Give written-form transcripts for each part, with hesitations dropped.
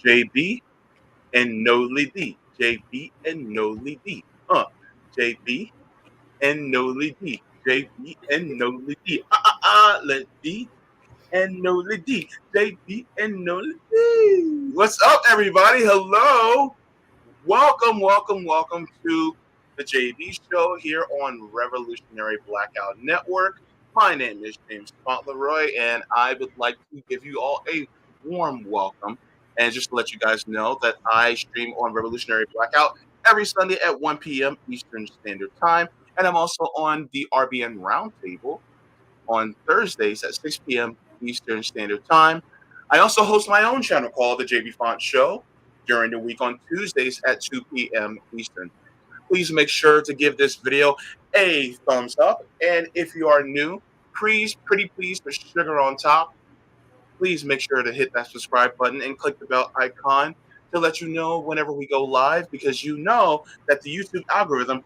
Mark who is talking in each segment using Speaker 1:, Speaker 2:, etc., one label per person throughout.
Speaker 1: JB and Noli Dee. JB and Noli Dee. JB and Noli Dee. JB and Noli Dee. Let D and Noli Dee. JB and Noli Dee. What's up, everybody? Hello. Welcome to the JB Show here on Revolutionary Blackout Network. My name is James Fauntleroy, and I would like to give you all a warm welcome. And just to let you guys know that I stream on Revolutionary Blackout every Sunday at 1 p.m. Eastern Standard Time. And I'm also on the RBN Roundtable on Thursdays at 6 p.m. Eastern Standard Time. I also host my own channel called The JB Font Show during the week on Tuesdays at 2 p.m. Eastern. Please make sure to give this video a thumbs up. And if you are new, please, pretty please, the sugar on top, please make sure to hit that subscribe button and click the bell icon to let you know whenever we go live, because you know that the YouTube algorithm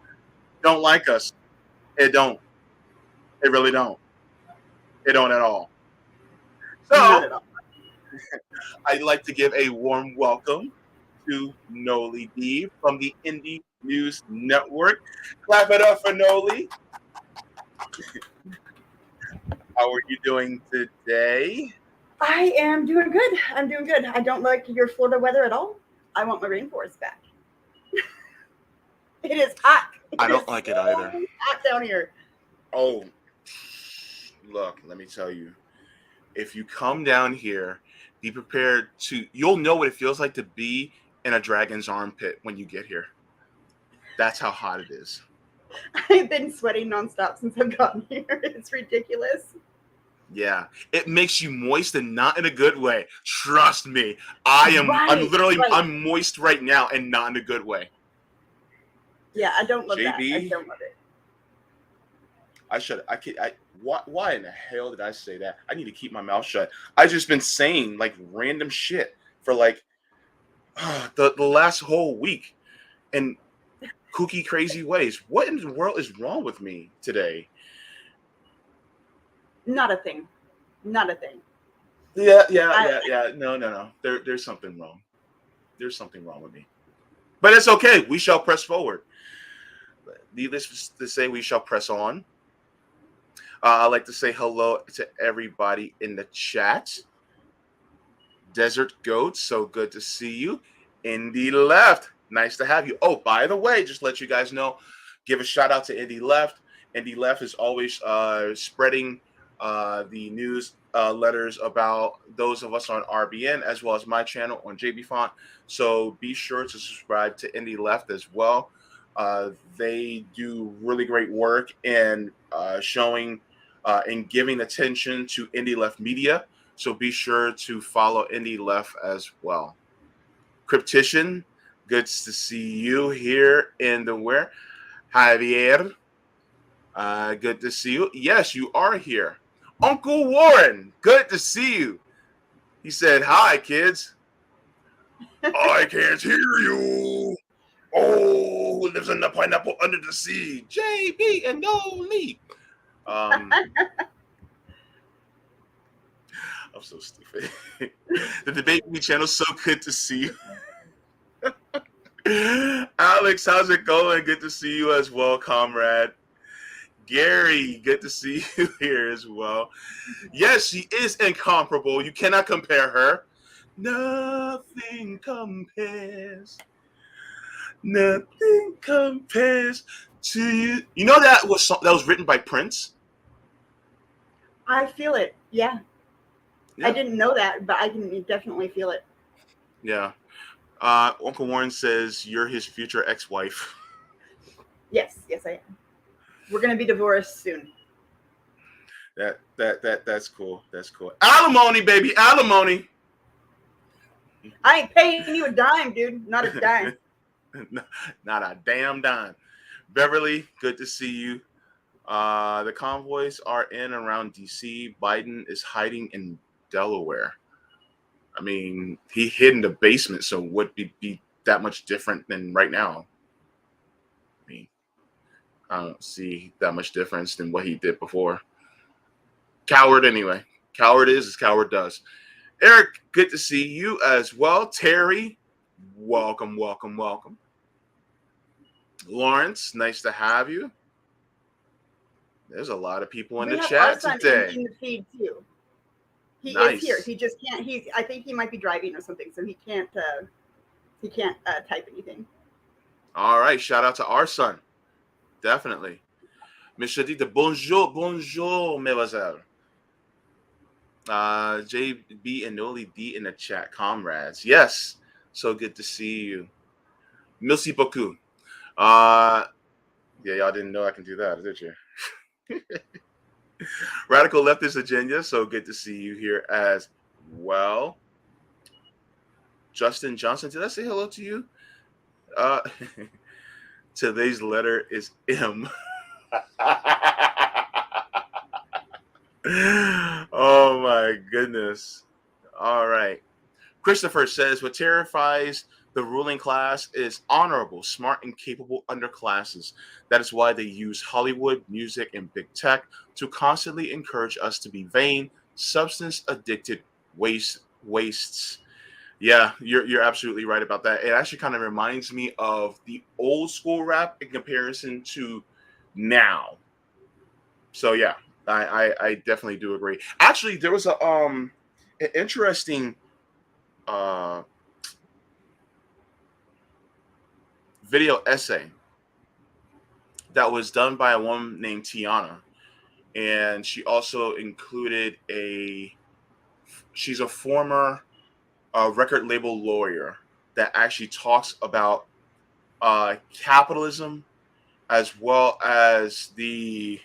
Speaker 1: don't like us. It don't. It really don't. It don't at all. So I'd like to give a warm welcome to Noli Dee from the Indie News Network. Clap it up for Noli. How are you doing today?
Speaker 2: I am doing good. I'm doing good. I don't like your Florida weather at all. I want my rainforest back. It is hot.
Speaker 1: I don't like it either.
Speaker 2: Hot down here.
Speaker 1: Oh, look, let me tell you. If you come down here, be prepared you'll know what it feels like to be in a dragon's armpit when you get here. That's how hot it is.
Speaker 2: I've been sweating nonstop since I've gotten here. It's ridiculous.
Speaker 1: Yeah, it makes you moist, and not in a good way. Trust me. I'm moist right now, and not in a good way.
Speaker 2: Yeah, I don't love
Speaker 1: JB,
Speaker 2: that. I don't love it.
Speaker 1: Why in the hell did I say that? I need to keep my mouth shut. I've just been saying like random shit for like the last whole week in kooky, crazy ways. What in the world is wrong with me today?
Speaker 2: Not a thing. Not a thing.
Speaker 1: Yeah. No. There's something wrong. There's something wrong with me. But it's okay. We shall press forward. Needless to say, we shall press on. I'd like to say hello to everybody in the chat. Desert Goat, so good to see you. Indie Left, nice to have you. Oh, by the way, just let you guys know, give a shout out to Indie Left. Indie Left is always spreading the news letters about those of us on RBN, as well as my channel on JB Font. So be sure to subscribe to Indie Left as well. They do really great work in showing and giving attention to Indie Left media. So be sure to follow Indie Left as well. Cryptician, good to see you here in the where. Javier, good to see you. Yes, you are here. Uncle Warren, good to see you. He said, "Hi, kids." I can't hear you. Oh, who lives in the pineapple under the sea? JB and Noli. I'm so stupid. The Debate Me channel, so good to see you. Alex, how's it going? Good to see you as well, comrade. Gary, good to see you here as well. Yes, she is incomparable. You cannot compare her. Nothing compares. Nothing compares to you. You know that was written by Prince?
Speaker 2: I feel it. Yeah. I didn't know that, but I can definitely feel it.
Speaker 1: Yeah. Uncle Warren says you're his future ex-wife.
Speaker 2: Yes, I am. We're gonna be divorced soon.
Speaker 1: That's cool. That's cool. Alimony, baby, alimony.
Speaker 2: I ain't paying you a dime, dude. Not a dime.
Speaker 1: Not a damn dime. Beverly, good to see you. The convoys are in around DC. Biden is hiding in Delaware. I mean, he hid in the basement, so would be that much different than right now? I mean, I don't see that much difference than what he did before. Coward, anyway. Coward is as coward does. Eric, good to see you as well. Terry, welcome, welcome, welcome. Lawrence, nice to have you. There's a lot of people in
Speaker 2: We
Speaker 1: the
Speaker 2: have our
Speaker 1: chat
Speaker 2: son
Speaker 1: today.
Speaker 2: in the feed too. He is here.
Speaker 1: Nice.
Speaker 2: He just can't. I think he might be driving or something, so he can't. He can't type anything.
Speaker 1: All right. Shout out to our son. Definitely. Monsieur dit de bonjour, bonjour, mesdemoiselles. JB and Noli Dee in the chat, comrades. Yes. So good to see you. Merci beaucoup. Yeah, y'all didn't know I can do that, did you? Radical Leftist Agenda. So good to see you here as well. Justin Johnson, did I say hello to you? Today's letter is M. Oh my goodness. All right. Christopher says what terrifies the ruling class is honorable, smart, and capable underclasses. That is why they use Hollywood, music, and big tech to constantly encourage us to be vain, substance addicted wastes. Yeah, you're absolutely right about that. It actually kind of reminds me of the old school rap in comparison to now. So yeah, I definitely do agree. Actually, there was a an interesting uh video essay that was done by a woman named Tiana, and she also included a she's a former record label lawyer that actually talks about capitalism as well as the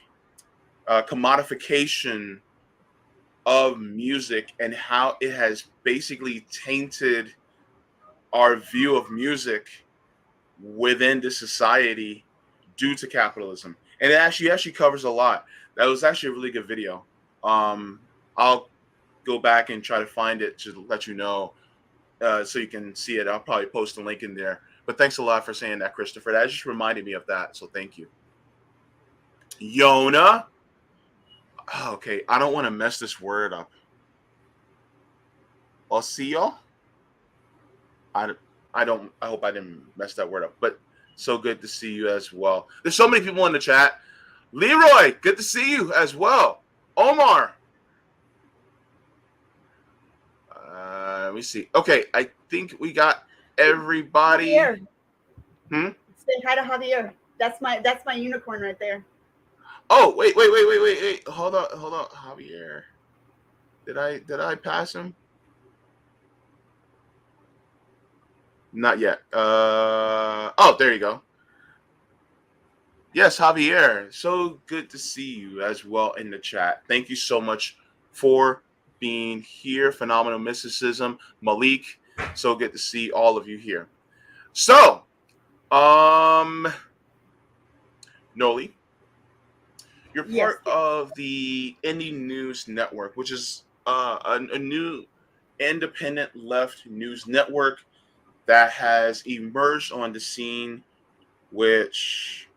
Speaker 1: commodification of music and how it has basically tainted our view of music within the society due to capitalism. And it actually covers a lot. That was actually a really good video. I'll go back and try to find it to let you know so you can see it. I'll probably post a link in there. But thanks a lot for saying that, Christopher. That just reminded me of that. So thank you. Yona. Okay, I don't want to mess this word up. Osio. I don't. I hope I didn't mess that word up. But so good to see you as well. There's so many people in the chat. Leroy, good to see you as well. Omar. Let me see. Okay, I think we got everybody.
Speaker 2: Javier.
Speaker 1: Hmm?
Speaker 2: Say hi to Javier. That's my unicorn right there.
Speaker 1: Oh, wait. Hold on, Javier. Did I pass him? Not yet. Oh, there you go. Yes, Javier. So good to see you as well in the chat. Thank you so much for being here. Phenomenal mysticism, Malik. So good to see all of you here. So, Noli, you're
Speaker 2: Yes.
Speaker 1: part of the Indie News Network, which is a new independent left news network that has emerged on the scene, which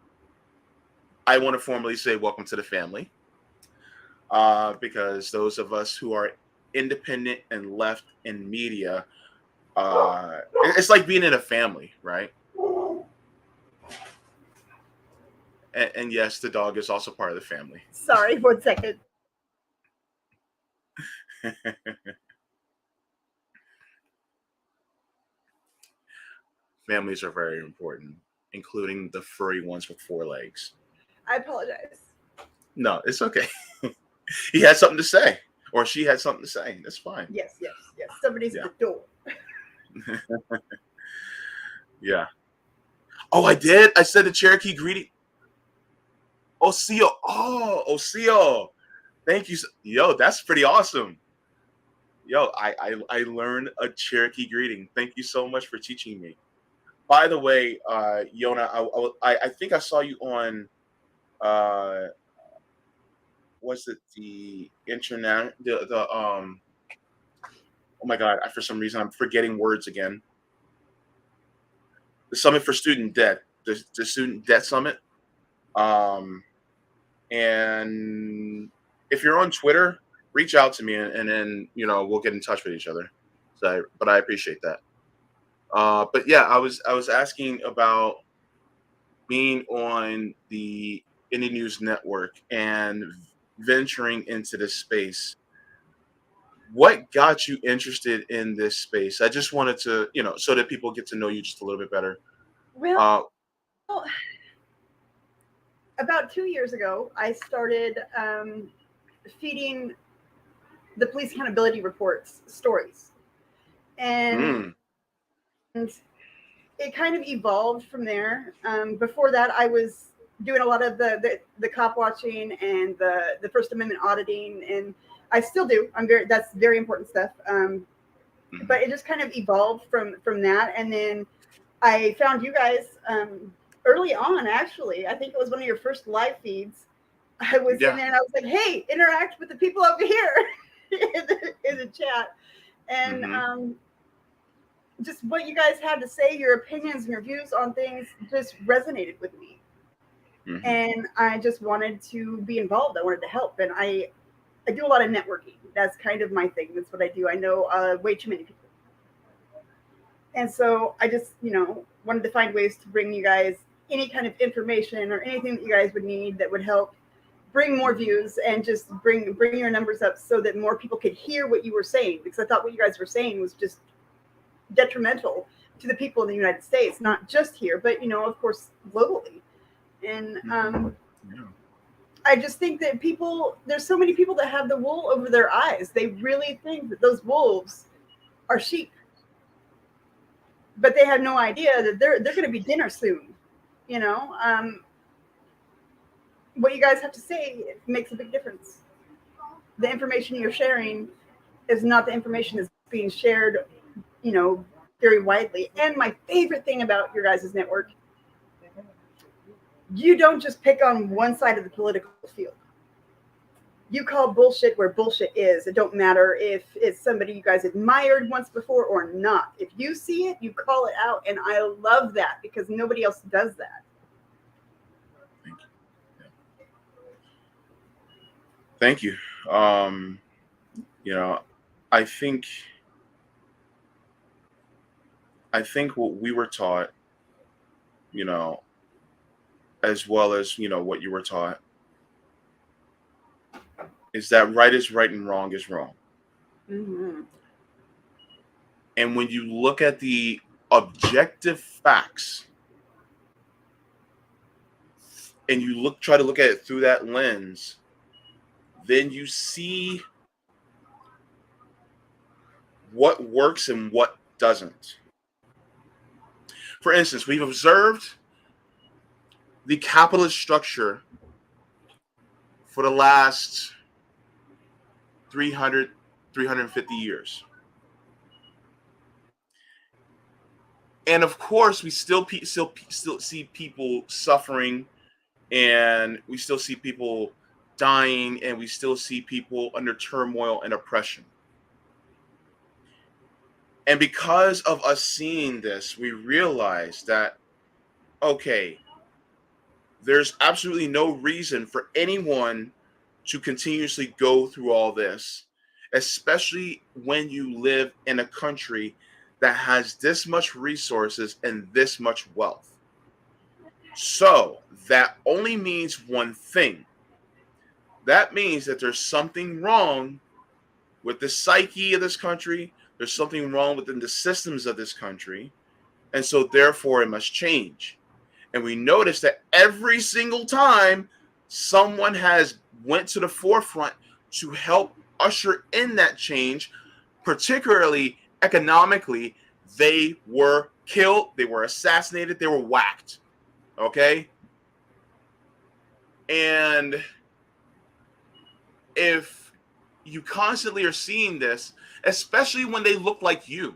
Speaker 1: I want to formally say welcome to the family. Because those of us who are independent and left in media, it's like being in a family, right? And yes, the dog is also part of the family.
Speaker 2: Sorry, 1 second.
Speaker 1: Families are very important, including the furry ones with 4 legs.
Speaker 2: I apologize.
Speaker 1: No, it's okay. He had something to say, or she had something to say. That's fine.
Speaker 2: Yes. Somebody's at the door.
Speaker 1: Yeah. Oh, I did. I said the Cherokee greeting. Osio. Oh, Osio. Thank you. Yo, that's pretty awesome. Yo, I learned a Cherokee greeting. Thank you so much for teaching me. By the way, Yona, I think I saw you on was it the internet the oh my god, for some reason I'm forgetting words again. The Summit for Student Debt, the Student Debt Summit. And if you're on Twitter, reach out to me, and then we'll get in touch with each other. So, but I appreciate that. But yeah, I was asking about being on the Indie News Network and venturing into this space. What got you interested in this space? I just wanted to, so that people get to know you just a little bit better.
Speaker 2: Well,
Speaker 1: Uh,
Speaker 2: about 2 years ago, I started feeding the police accountability reports stories, and it kind of evolved from there. Before that, I was doing a lot of the cop watching and the First Amendment auditing, and I still do. That's very important stuff. But it just kind of evolved from that, and then I found you guys early on. Actually, I think it was one of your first live feeds. I was in there and I was like, "Hey, interact with the people over here in the chat," and just what you guys had to say, your opinions and your views on things just resonated with me. And I just wanted to be involved. I wanted to help. And I do a lot of networking. That's kind of my thing. That's what I do. I know way too many people. And so I just, wanted to find ways to bring you guys any kind of information or anything that you guys would need that would help bring more views and just bring your numbers up so that more people could hear what you were saying. Because I thought what you guys were saying was just detrimental to the people in the United States, not just here, but of course globally. And I just think that there's so many people that have the wool over their eyes. They really think that those wolves are sheep, but they have no idea that they're going to be dinner soon. What you guys have to say makes a big difference. The information you're sharing is not the information that's being shared very widely. And my favorite thing about your guys' network, you don't just pick on one side of the political field. You call bullshit where bullshit is. It don't matter if it's somebody you guys admired once before or not. If you see it, you call it out. And I love that because nobody else does that.
Speaker 1: Thank you. I think what we were taught, as well as, what you were taught, is that right is right and wrong is wrong. And when you look at the objective facts and you try to look at it through that lens, then you see what works and what doesn't. For instance, we've observed the capitalist structure for the last 350 years. And of course, we still see people suffering, and we still see people dying, and we still see people under turmoil and oppression. And because of us seeing this, we realize that, okay, there's absolutely no reason for anyone to continuously go through all this, especially when you live in a country that has this much resources and this much wealth. So that only means one thing. That means that there's something wrong with the psyche of this country. There's something wrong within the systems of this country. And so therefore it must change. And we notice that every single time someone has went to the forefront to help usher in that change, particularly economically, they were killed, they were assassinated, they were whacked. Okay? And if you constantly are seeing this, especially when they look like you,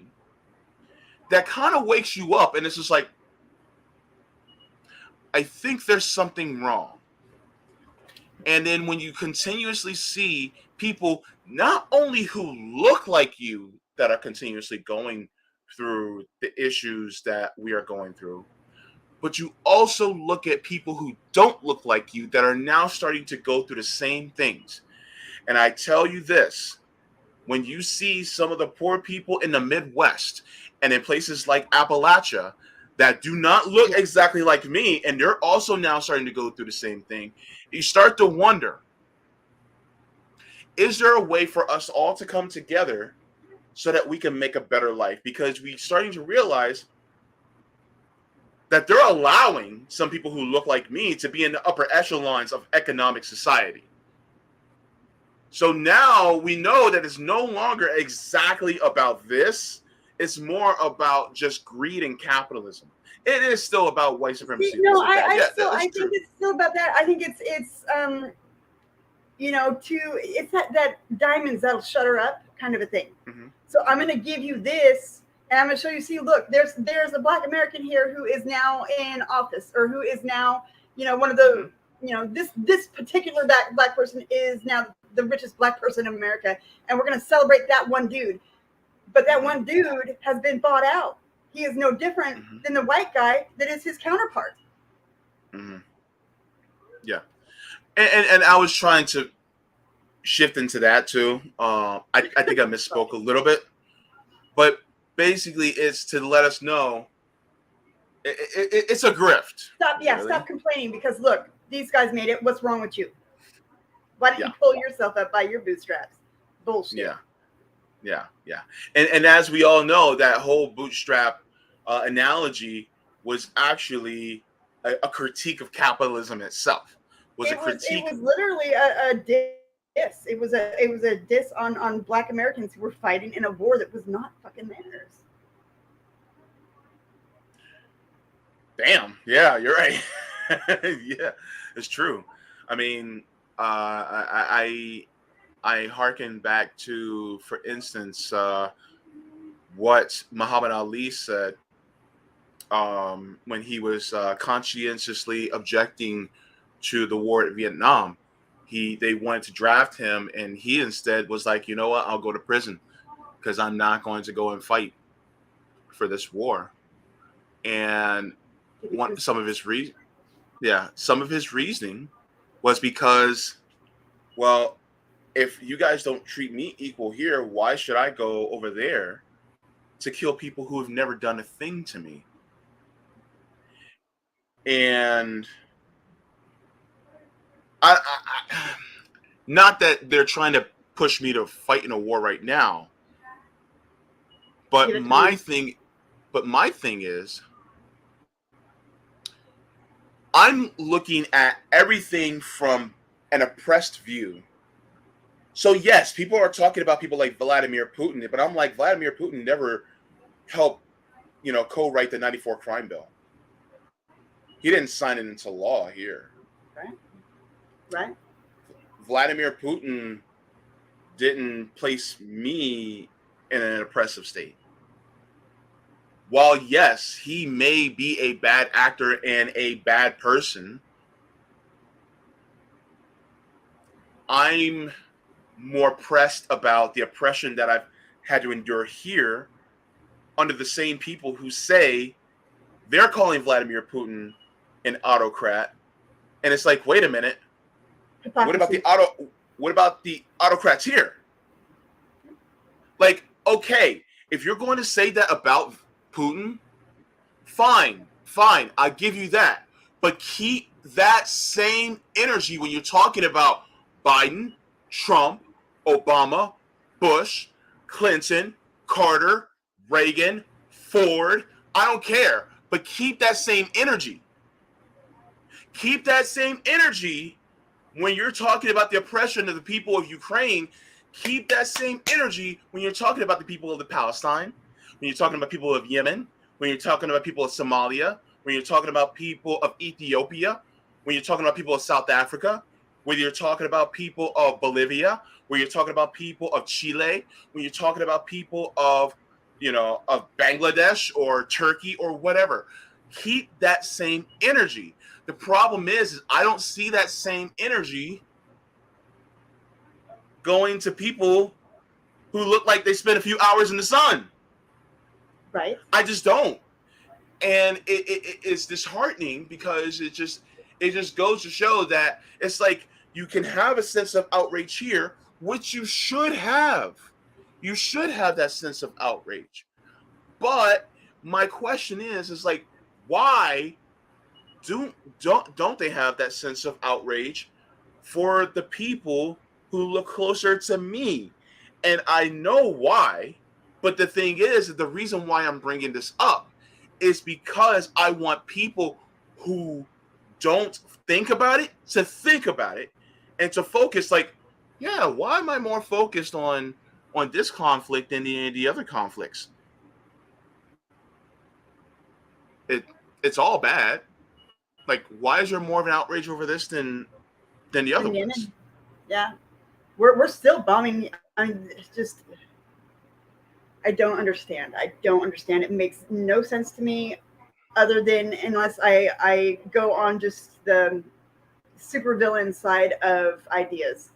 Speaker 1: that kind of wakes you up, and it's just like, I think there's something wrong. And then when you continuously see people not only who look like you that are continuously going through the issues that we are going through, but you also look at people who don't look like you that are now starting to go through the same things. And I tell you this, when you see some of the poor people in the Midwest and in places like Appalachia that do not look exactly like me, and they're also now starting to go through the same thing, you start to wonder, is there a way for us all to come together so that we can make a better life? Because we're starting to realize that they're allowing some people who look like me to be in the upper echelons of economic society. So now we know that it's no longer exactly about this. It's more about just greed and capitalism. It is still about white supremacy.
Speaker 2: No,
Speaker 1: I
Speaker 2: think it's still about that. I think it's it's that diamonds that'll shut her up kind of a thing.
Speaker 1: Mm-hmm.
Speaker 2: So I'm going to give you this, and I'm going to show you. See, look, there's a Black American here who is now in office, or who is now, one of the, this particular black person is now the richest Black person in America, and we're going to celebrate that one dude. But that one dude has been bought out. He is no different than the white guy that is his counterpart.
Speaker 1: Mm-hmm. Yeah. And I was trying to shift into that too. I think I misspoke a little bit, but basically it's to let us know it's a grift.
Speaker 2: Stop complaining, because look, these guys made it. What's wrong with you? Why don't you pull yourself up by your bootstraps? Bullshit.
Speaker 1: Yeah. And as we all know, that whole bootstrap analogy was actually a critique of capitalism itself. It
Speaker 2: was literally a diss. It was a diss on Black Americans who were fighting in a war that was not fucking theirs.
Speaker 1: Damn. Yeah, you're right. Yeah, it's true. I mean, I hearken back to, for instance, what Muhammad Ali said when he was conscientiously objecting to the war at Vietnam. They wanted to draft him, and he instead was like, you know what, I'll go to prison because I'm not going to go and fight for this war. And some of his reasoning was because, well, if you guys don't treat me equal here, why should I go over there to kill people who have never done a thing to me? And I not that they're trying to push me to fight in a war right now, but my thing is, I'm looking at everything from an oppressed view. So yes, people are talking about people like Vladimir Putin, but I'm like, Vladimir Putin never helped, co-write the '94 crime bill. He didn't sign it into law here.
Speaker 2: Right.
Speaker 1: Vladimir Putin didn't place me in an oppressive state. While yes, he may be a bad actor and a bad person, I'm more pressed about the oppression that I've had to endure here under the same people who say they're calling Vladimir Putin an autocrat. And it's like, wait a minute.
Speaker 2: Hypocrisy.
Speaker 1: What about the autocrats here? Like, okay, if you're going to say that about Putin, fine, I'll give you that. But keep that same energy when you're talking about Biden, Trump, Obama, Bush, Clinton, Carter, Reagan, Ford. I don't care. But keep that same energy. Keep that same energy when you're talking about the oppression of the people of Ukraine. Keep that same energy when you're talking about the people of the Palestine, when you're talking about people of Yemen, when you're talking about people of Somalia, when you're talking about people of Ethiopia, when you're talking about people of South Africa, when you're talking about people of Bolivia, when you're talking about people of Chile, when you're talking about people of, of Bangladesh or Turkey or whatever. Keep that same energy. The problem is I don't see that same energy going to people who look like they spent a few hours in the sun.
Speaker 2: Right.
Speaker 1: I just don't. And it's disheartening because it just goes to show that it's like you can have a sense of outrage here, which you should have. You should have that sense of outrage. But my question is like, why don't they have that sense of outrage for the people who look closer to me? And I know why, but the thing is, the reason why I'm bringing this up is because I want people who don't think about it to think about it and to focus like, yeah, why am I more focused on this conflict than the other conflicts? It's all bad. Like, why is there more of an outrage over this than the other ones?
Speaker 2: Yeah, we're still bombing. I mean, it's just, I don't understand. I don't understand. It makes no sense to me, other than unless I go on just the supervillain side of ideas,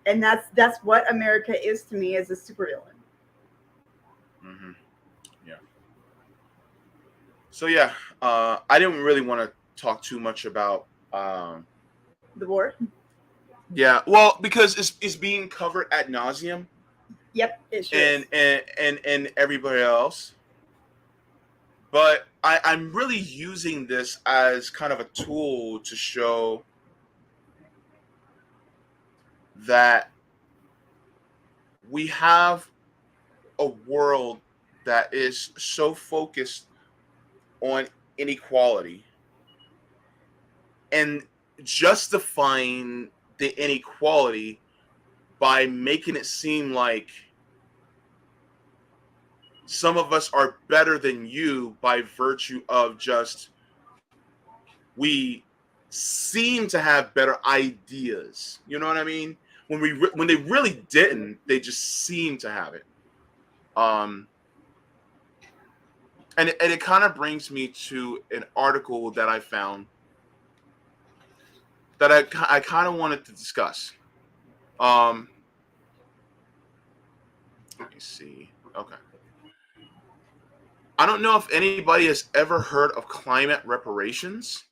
Speaker 2: and that's what America is to me, as a supervillain.
Speaker 1: Mm-hmm. Yeah. So yeah, I didn't really want to talk too much about
Speaker 2: The war.
Speaker 1: yeah, well, because it's being covered ad nauseum.
Speaker 2: Yep, it sure
Speaker 1: and
Speaker 2: is.
Speaker 1: and everybody else. But I'm really using this as kind of a tool to show that we have a world that is so focused on inequality and justifying the inequality by making it seem like some of us are better than you by virtue of just we seem to have better ideas. You know what I mean? When they really didn't, they just seem to have it. Um, and it kind of brings me to an article that I found that I kind of wanted to discuss. Let me see. Okay. I don't know if anybody has ever heard of climate reparations.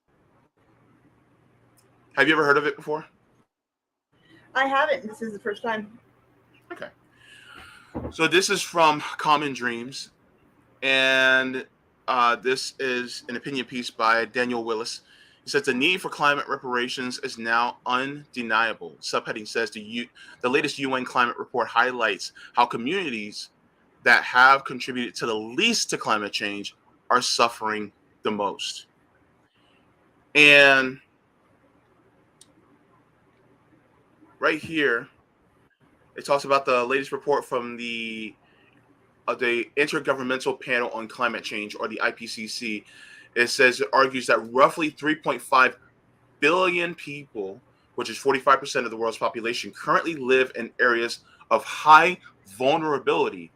Speaker 1: Have you ever heard of it before?
Speaker 2: I haven't. This is the first time.
Speaker 1: Okay. So this is from Common Dreams, and this is an opinion piece by Daniel Willis. He says the need for climate reparations is now undeniable. Subheading says the latest UN climate report highlights how communities that have contributed to the least to climate change are suffering the most. And right here, it talks about the latest report from the Intergovernmental Panel on Climate Change, or the IPCC. It says it argues that roughly 3.5 billion people, which is 45% of the world's population, currently live in areas of high vulnerability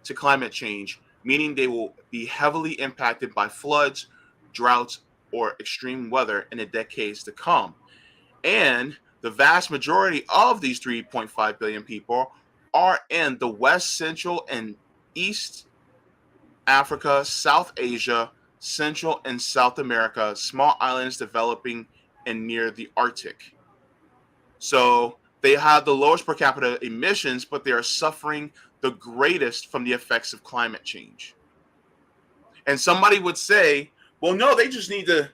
Speaker 1: to climate change, meaning they will be heavily impacted by floods, droughts, or extreme weather in the decades to come. And the vast majority of these 3.5 billion people are in the West, Central, and East Africa, South Asia, Central and South America, small islands developing and near the Arctic. So they have the lowest per capita emissions, but they are suffering the greatest from the effects of climate change. And somebody would say, well, no, they just need to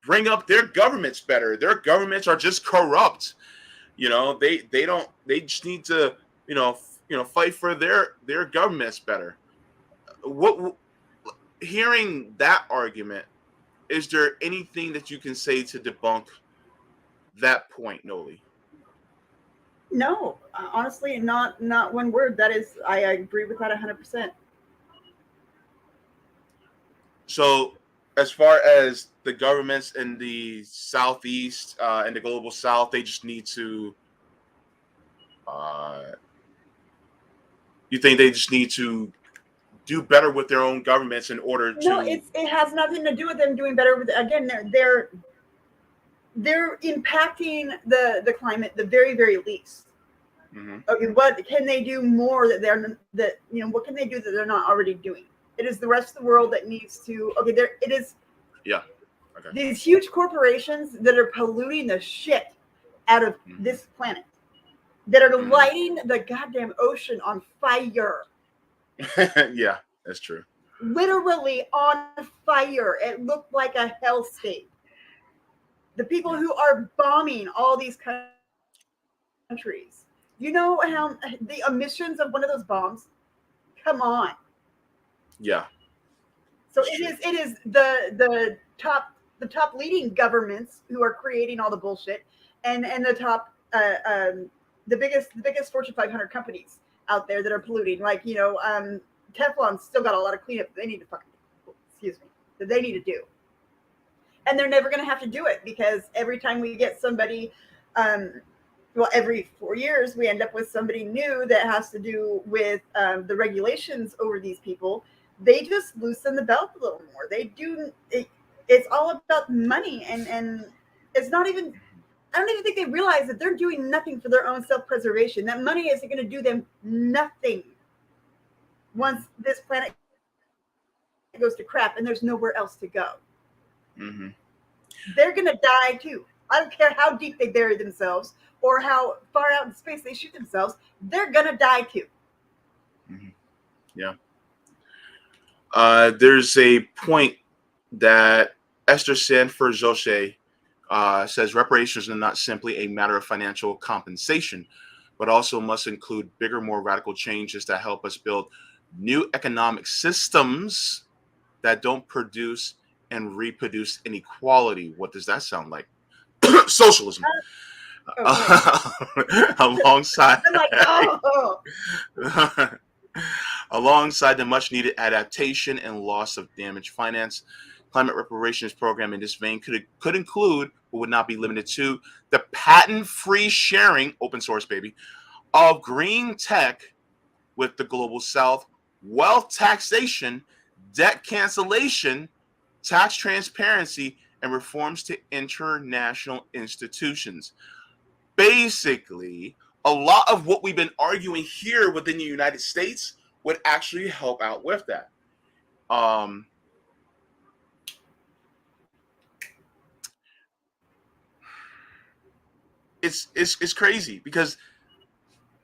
Speaker 1: bring up their governments better. Their governments are just corrupt. They just need to, fight for their governments better. What Hearing that argument, is there anything that you can say to debunk that point, Noli?
Speaker 2: No, honestly, not one word. That is, I agree with that 100%.
Speaker 1: So, as far as the governments in the Southeast and the global South, they just need to. You think they just need to do better with their own governments in order to?
Speaker 2: No, it has nothing to do with them doing better. Again, they're impacting the climate the very, very least.
Speaker 1: Mm-hmm.
Speaker 2: Okay, what can they do more what can they do that they're not already doing? It is the rest of the world that needs to. Okay, it is.
Speaker 1: Yeah. Okay.
Speaker 2: These huge corporations that are polluting the shit out of this planet. that are lighting the goddamn ocean on fire.
Speaker 1: Yeah, that's true.
Speaker 2: Literally on fire. It looked like a hellscape. The people
Speaker 1: Yeah.
Speaker 2: who are bombing all these countries. You know how the emissions of one of those bombs? Come on.
Speaker 1: Yeah,
Speaker 2: So
Speaker 1: it's true.
Speaker 2: it is the top leading governments who are creating all the bullshit, and the top the biggest Fortune 500 companies out there that are polluting. Like Teflon's still got a lot of cleanup that they need to fucking excuse me that they need to do, and they're never going to have to do it because every time we get somebody. Well, every 4 years we end up with somebody new that has to do with the regulations over these people. They just loosen the belt a little more. They do. It's all about money, and it's not even. I don't even think they realize that they're doing nothing for their own self-preservation. That money isn't going to do them nothing once this planet goes to crap and there's nowhere else to go.
Speaker 1: Mm-hmm.
Speaker 2: They're going to die too. I don't care how deep they bury themselves or how far out in space they shoot themselves. They're going to die too.
Speaker 1: Mm-hmm. Yeah. There's a point that Esther Sanford Joche says reparations are not simply a matter of financial compensation, but also must include bigger, more radical changes that help us build new economic systems that don't produce and reproduce inequality. What does that sound like? Socialism.
Speaker 2: Okay.
Speaker 1: Alongside
Speaker 2: I'm like, oh.
Speaker 1: alongside the much needed adaptation and loss of damaged finance, climate reparations program in this vein could include, but would not be limited to, the patent-free sharing, open source baby, of green tech with the global south, wealth taxation, debt cancellation, tax transparency, and reforms to international institutions. Basically, a lot of what we've been arguing here within the United States would actually help out with that. It's crazy because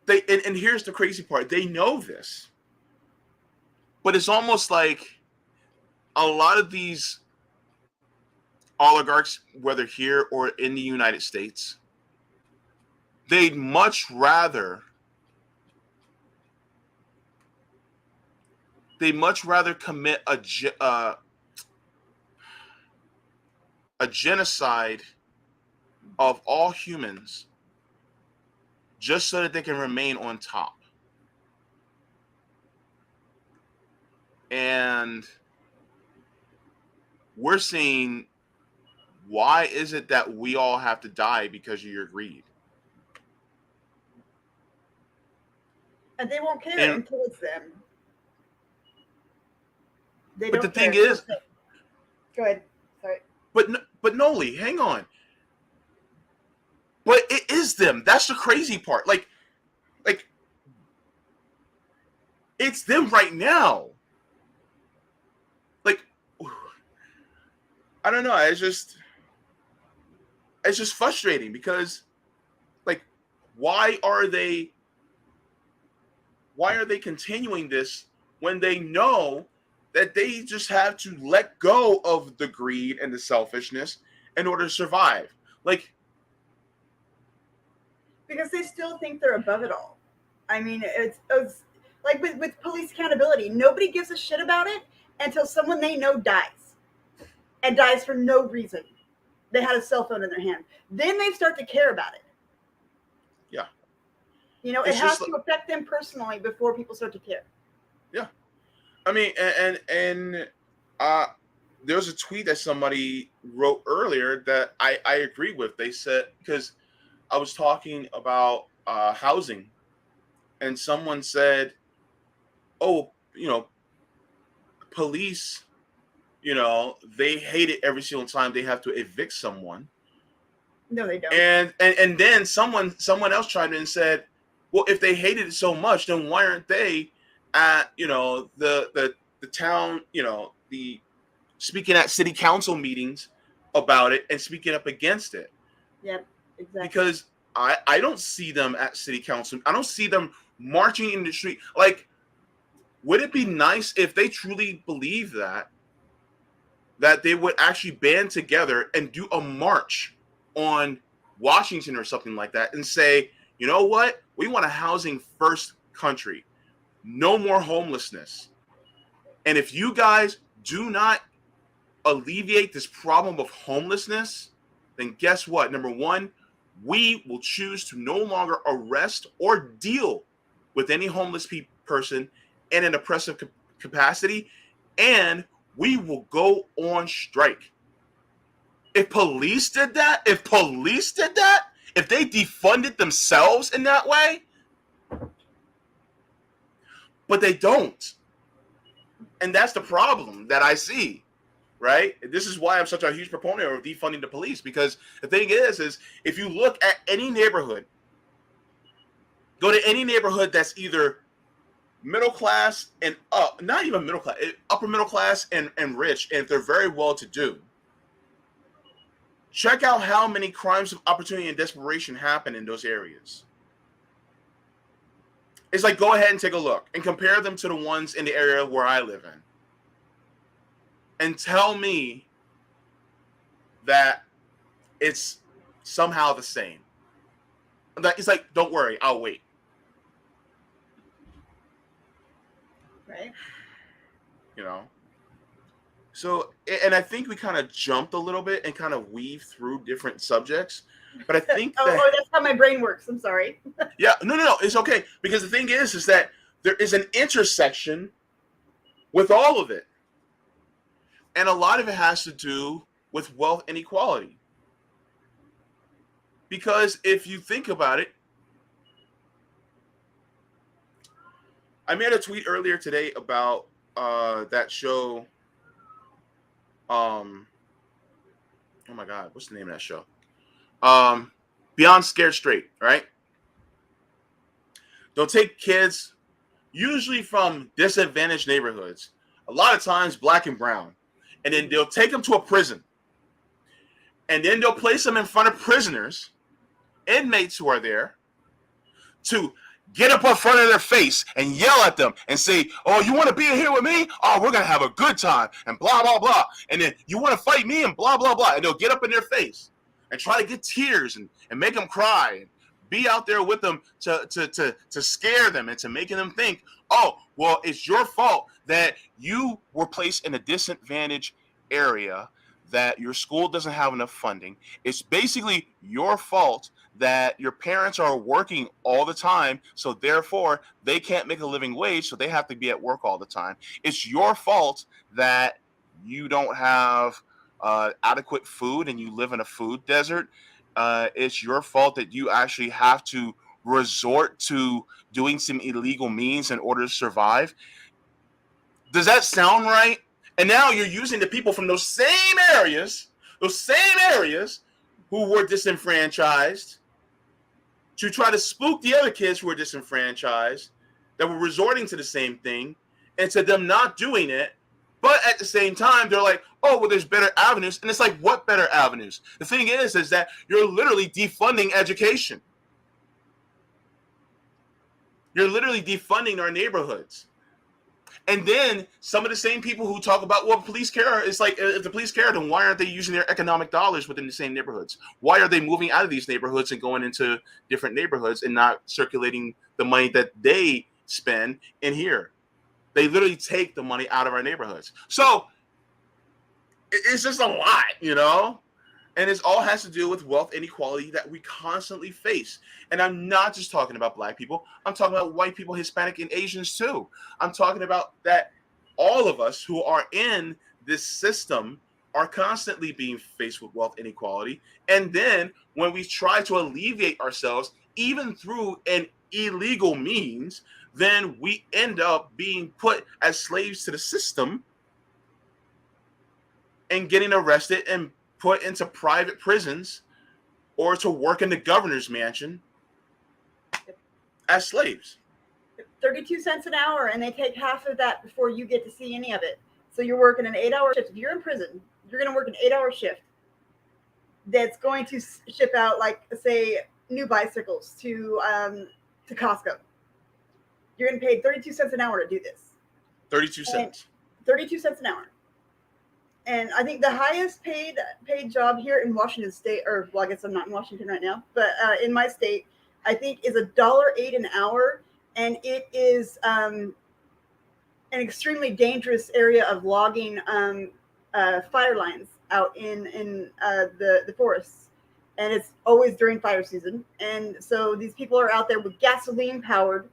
Speaker 1: and here's the crazy part, they know this, but it's almost like a lot of these oligarchs, whether here or in the United States, they'd much rather commit a genocide of all humans just so that they can remain on top. And we're seeing, why is it that we all have to die because of your greed?
Speaker 2: And they won't care
Speaker 1: And
Speaker 2: until it's them. They
Speaker 1: but the
Speaker 2: don't care.
Speaker 1: thing is,
Speaker 2: Go ahead. Sorry.
Speaker 1: but Noli, hang on. But it is them. That's the crazy part. Like it's them right now. Like, I don't know. It's just frustrating because, like, why are they continuing this when they know that they just have to let go of the greed and the selfishness in order to survive? Like,
Speaker 2: Because they still think they're above it all. I mean, it's like with police accountability. Nobody gives a shit about it until someone they know dies, and dies for no reason. They had a cell phone in their hand. Then they start to care about it.
Speaker 1: yeah,
Speaker 2: It has to affect them personally before people start to care.
Speaker 1: Yeah, I mean, and there was a tweet that somebody wrote earlier that I agree with. They said, because I was talking about housing, and someone said, "Oh, police, they hate it every single time they have to evict someone."
Speaker 2: No, they don't.
Speaker 1: And then someone else chimed in and said, "Well, if they hated it so much, then why aren't they at the town, the speaking at city council meetings about it and speaking up against it?"
Speaker 2: Yep, exactly.
Speaker 1: Because I don't see them at city council. I don't see them marching in the street. Like, would it be nice if they truly believe that they would actually band together and do a march on Washington or something like that and say, you know what? We want a housing first country. No more homelessness. And if you guys do not alleviate this problem of homelessness, then guess what? Number one, we will choose to no longer arrest or deal with any homeless person in an oppressive capacity, and we will go on strike. If police did that, if they defunded themselves in that way, but they don't. And that's the problem that I see, right? This is why I'm such a huge proponent of defunding the police, because the thing is if you look at any neighborhood, go to any neighborhood that's either middle class and up, not even middle class, upper middle class and rich, and if they're very well to do, check out how many crimes of opportunity and desperation happen in those areas. It's like, go ahead and take a look and compare them to the ones in the area where I live in. And tell me that it's somehow the same. It's like, don't worry, I'll wait.
Speaker 2: Right.
Speaker 1: You know? So, and I think we kind of jumped a little bit and kind of weaved through different subjects. But I think
Speaker 2: that's how my brain works. I'm sorry.
Speaker 1: Yeah, no, it's okay. Because the thing is that there is an intersection with all of it. And a lot of it has to do with wealth inequality. Because if you think about it, I made a tweet earlier today about that show. Oh my God, what's the name of that show? Beyond Scared Straight, right? They'll take kids, usually from disadvantaged neighborhoods, a lot of times black and brown, and then they'll take them to a prison. And then they'll place them in front of prisoners, inmates who are there, to get up in front of their face and yell at them and say, oh, you want to be here with me? Oh, we're going to have a good time, and blah, blah, blah. And then you want to fight me, and blah, blah, blah. And they'll get up in their face and try to get tears and make them cry and be out there with them to scare them and to making them think, oh, well, it's your fault that you were placed in a disadvantaged area, that your school doesn't have enough funding. It's basically your fault that your parents are working all the time, so therefore they can't make a living wage, so they have to be at work all the time. It's your fault that you don't have adequate food and you live in a food desert. It's your fault that you actually have to resort to doing some illegal means in order to survive. Does that sound right? And now you're using the people from those same areas who were disenfranchised to try to spook the other kids who were disenfranchised, that were resorting to the same thing, and to them not doing it. But at the same time, they're like, oh, well, there's better avenues. And it's like, what better avenues? The thing is that you're literally defunding education. You're literally defunding our neighborhoods. And then some of the same people who talk about, well, police care, it's like, if the police care, then why aren't they using their economic dollars within the same neighborhoods? Why are they moving out of these neighborhoods and going into different neighborhoods and not circulating the money that they spend in here? They literally take the money out of our neighborhoods. So it's just a lot, you know? And it all has to do with wealth inequality that we constantly face. And I'm not just talking about black people. I'm talking about white people, Hispanic, and Asians too. I'm talking about that all of us who are in this system are constantly being faced with wealth inequality. And then when we try to alleviate ourselves, even through an illegal means, then we end up being put as slaves to the system and getting arrested and put into private prisons or to work in the governor's mansion as slaves.
Speaker 2: 32 cents an hour, and they take half of that before you get to see any of it. So you're working an 8-hour shift. If you're in prison, you're going to work an 8-hour shift that's going to ship out, like, say, new bicycles to Costco. You're getting paid 32 cents an hour to do this.
Speaker 1: 32 cents.
Speaker 2: 32 cents an hour. And I think the highest paid job here in Washington State, or well, I guess I'm not in Washington right now, but in my state, I think is $1.08 an hour, and it is an extremely dangerous area of logging fire lines out in the forests, and it's always during fire season, and so these people are out there with gasoline powered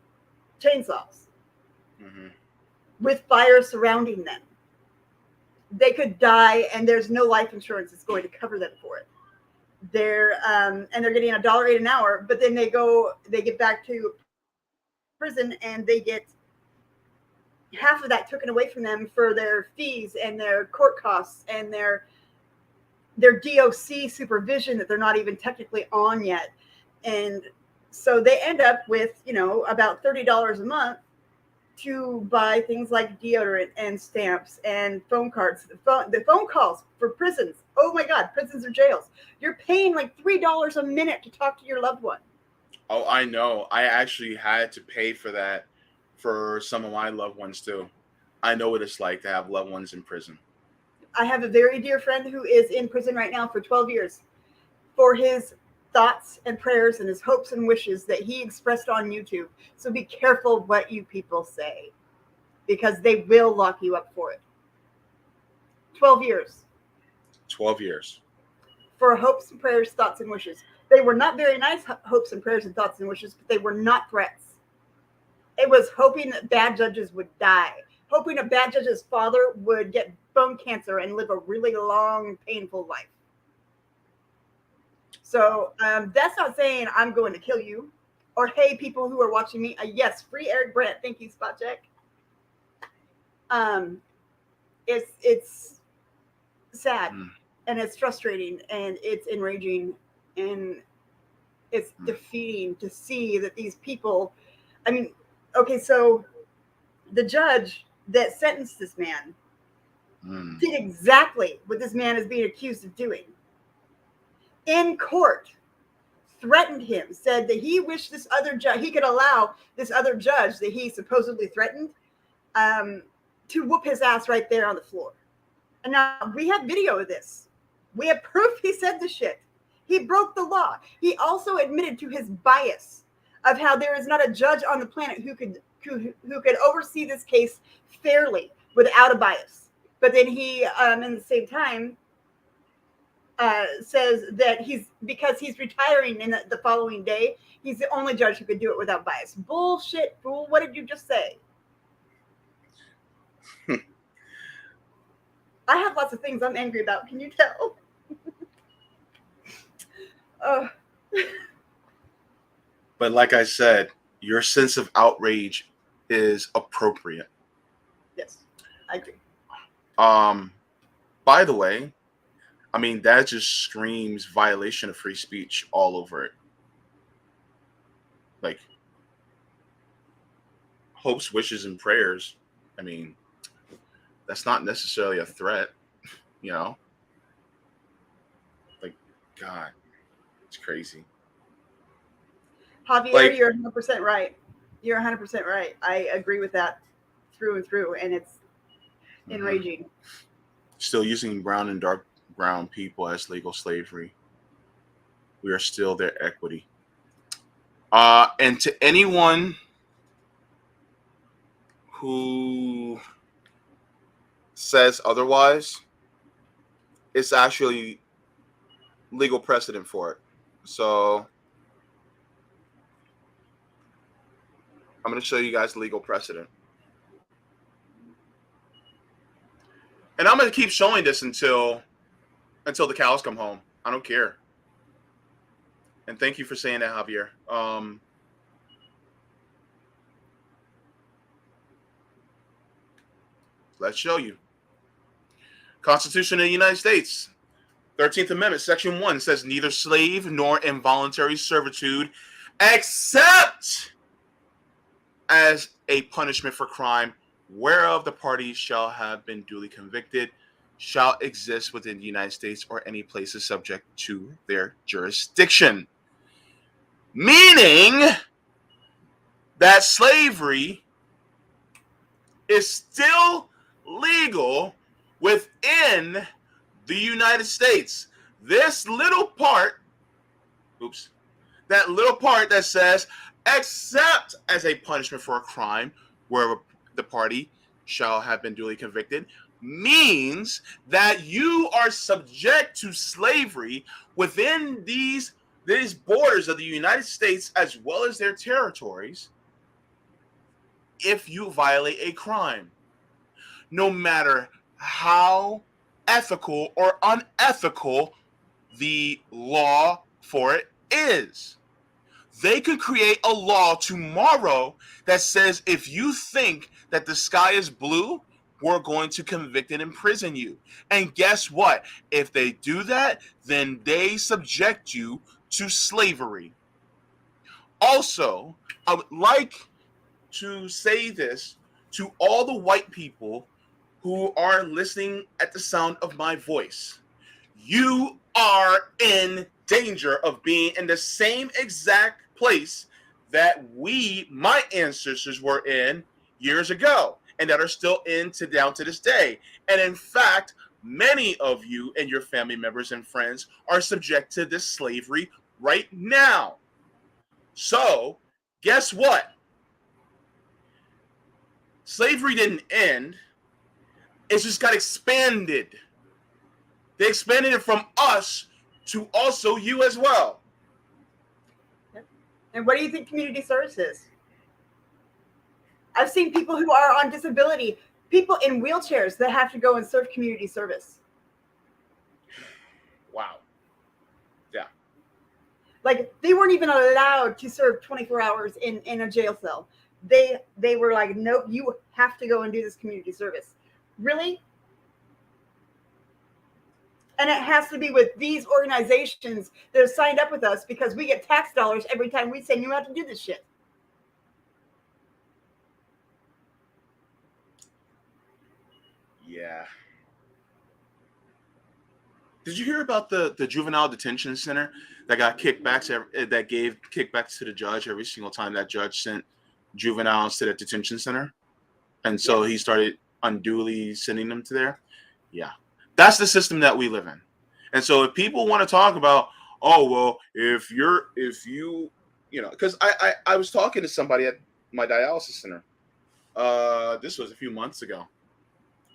Speaker 2: chainsaws with fire surrounding them. They could die, and there's no life insurance that's going to cover them for it. They're getting $1.08 an hour, but then they get back to prison, and they get half of that taken away from them for their fees and their court costs and their DOC supervision that they're not even technically on yet. And so they end up with, about $30 a month to buy things like deodorant and stamps and phone cards. The phone calls for prisons. Oh my God, prisons or jails. You're paying like $3 a minute to talk to your loved one.
Speaker 1: Oh, I know. I actually had to pay for that for some of my loved ones too. I know what it's like to have loved ones in prison.
Speaker 2: I have a very dear friend who is in prison right now for 12 years for his thoughts and prayers and his hopes and wishes that he expressed on YouTube. So be careful what you people say, because they will lock you up for it. 12 years.
Speaker 1: 12 years.
Speaker 2: For hopes and prayers, thoughts and wishes. They were not very nice hopes and prayers and thoughts and wishes, but they were not threats. It was hoping that bad judges would die, hoping a bad judge's father would get bone cancer and live a really long, painful life. So that's not saying I'm going to kill you, or hey, people who are watching me. Yes, free Eric Brandt. Thank you, Spot Check. It's sad, and it's frustrating, and it's enraging, and it's defeating to see that these people. I mean, okay, so the judge that sentenced this man did exactly what this man is being accused of doing. In court, threatened him, said that he wished this other judge, he could allow this other judge that he supposedly threatened to whoop his ass right there on the floor. And now we have video of this. We have proof he said the shit. He broke the law. He also admitted to his bias of how there is not a judge on the planet who could oversee this case fairly without a bias. But then he, in the same time, says that because he's retiring in the following day, he's the only judge who could do it without bias. Bullshit, fool. What did you just say? I have lots of things I'm angry about. Can you tell?
Speaker 1: But like I said, your sense of outrage is appropriate.
Speaker 2: Yes, I agree.
Speaker 1: By the way, I mean, that just screams violation of free speech all over it. Like, hopes, wishes, and prayers. I mean, that's not necessarily a threat, Like, God, it's crazy.
Speaker 2: Javier, you're 100% right. You're 100% right. I agree with that through and through, and it's enraging.
Speaker 1: Still using brown and dark brown people as legal slavery. We are still their equity. And to anyone who says otherwise, it's actually legal precedent for it. So I'm going to show you guys legal precedent. And I'm going to keep showing this until the cows come home. I don't care. And thank you for saying that, Javier. Let's show you. Constitution of the United States, 13th Amendment, Section 1 says neither slave nor involuntary servitude, except as a punishment for crime whereof the parties shall have been duly convicted, shall exist within the United States or any places subject to their jurisdiction. meaning that slavery is still legal within the United States. This little part, that little part that says, except as a punishment for a crime where the party shall have been duly convicted, means that you are subject to slavery within these borders of the United States as well as their territories if you violate a crime, no matter how ethical or unethical the law for it is. They could create a law tomorrow that says if you think that the sky is blue, we're going to convict and imprison you. And guess what? If they do that, then they subject you to slavery. Also, I would like to say this to all the white people who are listening at the sound of my voice. You are in danger of being in the same exact place that my ancestors were in years ago and that are still down to this day. And in fact, many of you and your family members and friends are subject to this slavery right now. So, guess what? Slavery didn't end. It just got expanded. They expanded it from us to also you as well.
Speaker 2: And what do you think community service is? I've seen people who are on disability, people in wheelchairs that have to go and serve community service.
Speaker 1: Wow. Yeah.
Speaker 2: Like they weren't even allowed to serve 24 hours in a jail cell. They were like, nope, you have to go and do this community service. Really? And it has to be with these organizations that have signed up with us because we get tax dollars every time we send you out to do this shit.
Speaker 1: Yeah. Did you hear about the juvenile detention center that got kickbacks that gave kickbacks to the judge every single time that judge sent juveniles to the detention center? And so he started unduly sending them to there. Yeah. That's the system that we live in. And so if people want to talk about, oh, well, if you because I was talking to somebody at my dialysis center. This was a few months ago.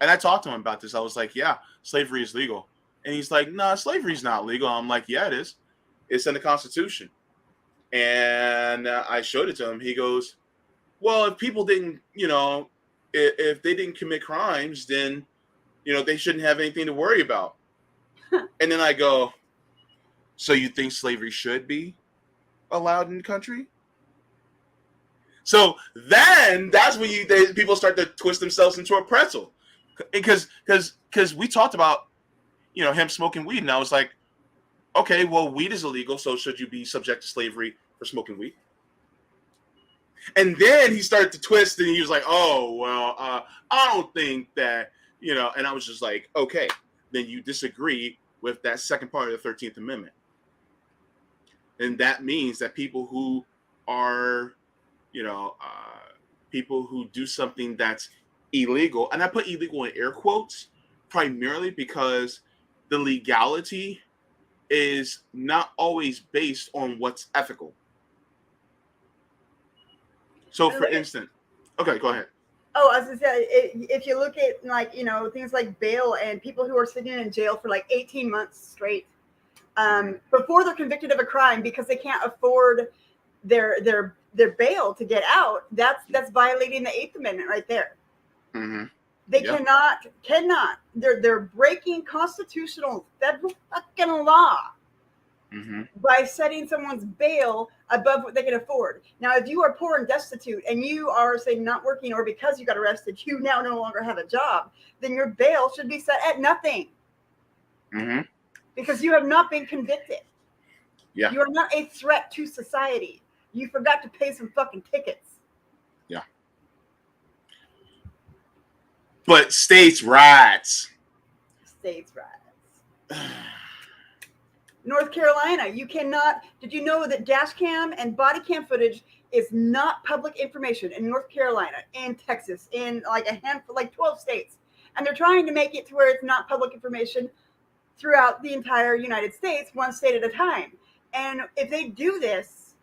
Speaker 1: And I talked to him about this. I was like, yeah, slavery is legal. And he's like, nah, slavery is not legal. I'm like, yeah, it is. It's in the Constitution. And I showed it to him. He goes, well, if people didn't, if they didn't commit crimes, then, they shouldn't have anything to worry about. And then I go, so you think slavery should be allowed in the country? So then that's when people start to twist themselves into a pretzel. Because we talked about, him smoking weed. And I was like, okay, well, weed is illegal. So should you be subject to slavery for smoking weed? And then he started to twist and he was like, oh, well, I don't think that, and I was just like, okay, then you disagree with that second part of the 13th Amendment. And that means that people who are, people who do something that's illegal, and I put illegal in air quotes, primarily because the legality is not always based on what's ethical. So, for instance, okay, go ahead.
Speaker 2: Oh, I was gonna say, if you look at things like bail and people who are sitting in jail for like 18 months straight before they're convicted of a crime because they can't afford their bail to get out, that's violating the 8th Amendment right there.
Speaker 1: Mm-hmm.
Speaker 2: They cannot. They're breaking constitutional federal fucking law. Mm-hmm. By setting someone's bail above what they can afford. Now, if you are poor and destitute and you are, say, not working, or because you got arrested, you now no longer have a job, then your bail should be set at nothing.
Speaker 1: Mm-hmm.
Speaker 2: Because you have not been convicted.
Speaker 1: Yeah.
Speaker 2: You are not a threat to society. You forgot to pay some fucking tickets.
Speaker 1: Yeah. But states' rights.
Speaker 2: States' rights. North Carolina, you cannot. Did you know that dash cam and body cam footage is not public information in North Carolina, in Texas, in like a handful, like 12 states? And they're trying to make it to where it's not public information throughout the entire United States, one state at a time. And if they do this,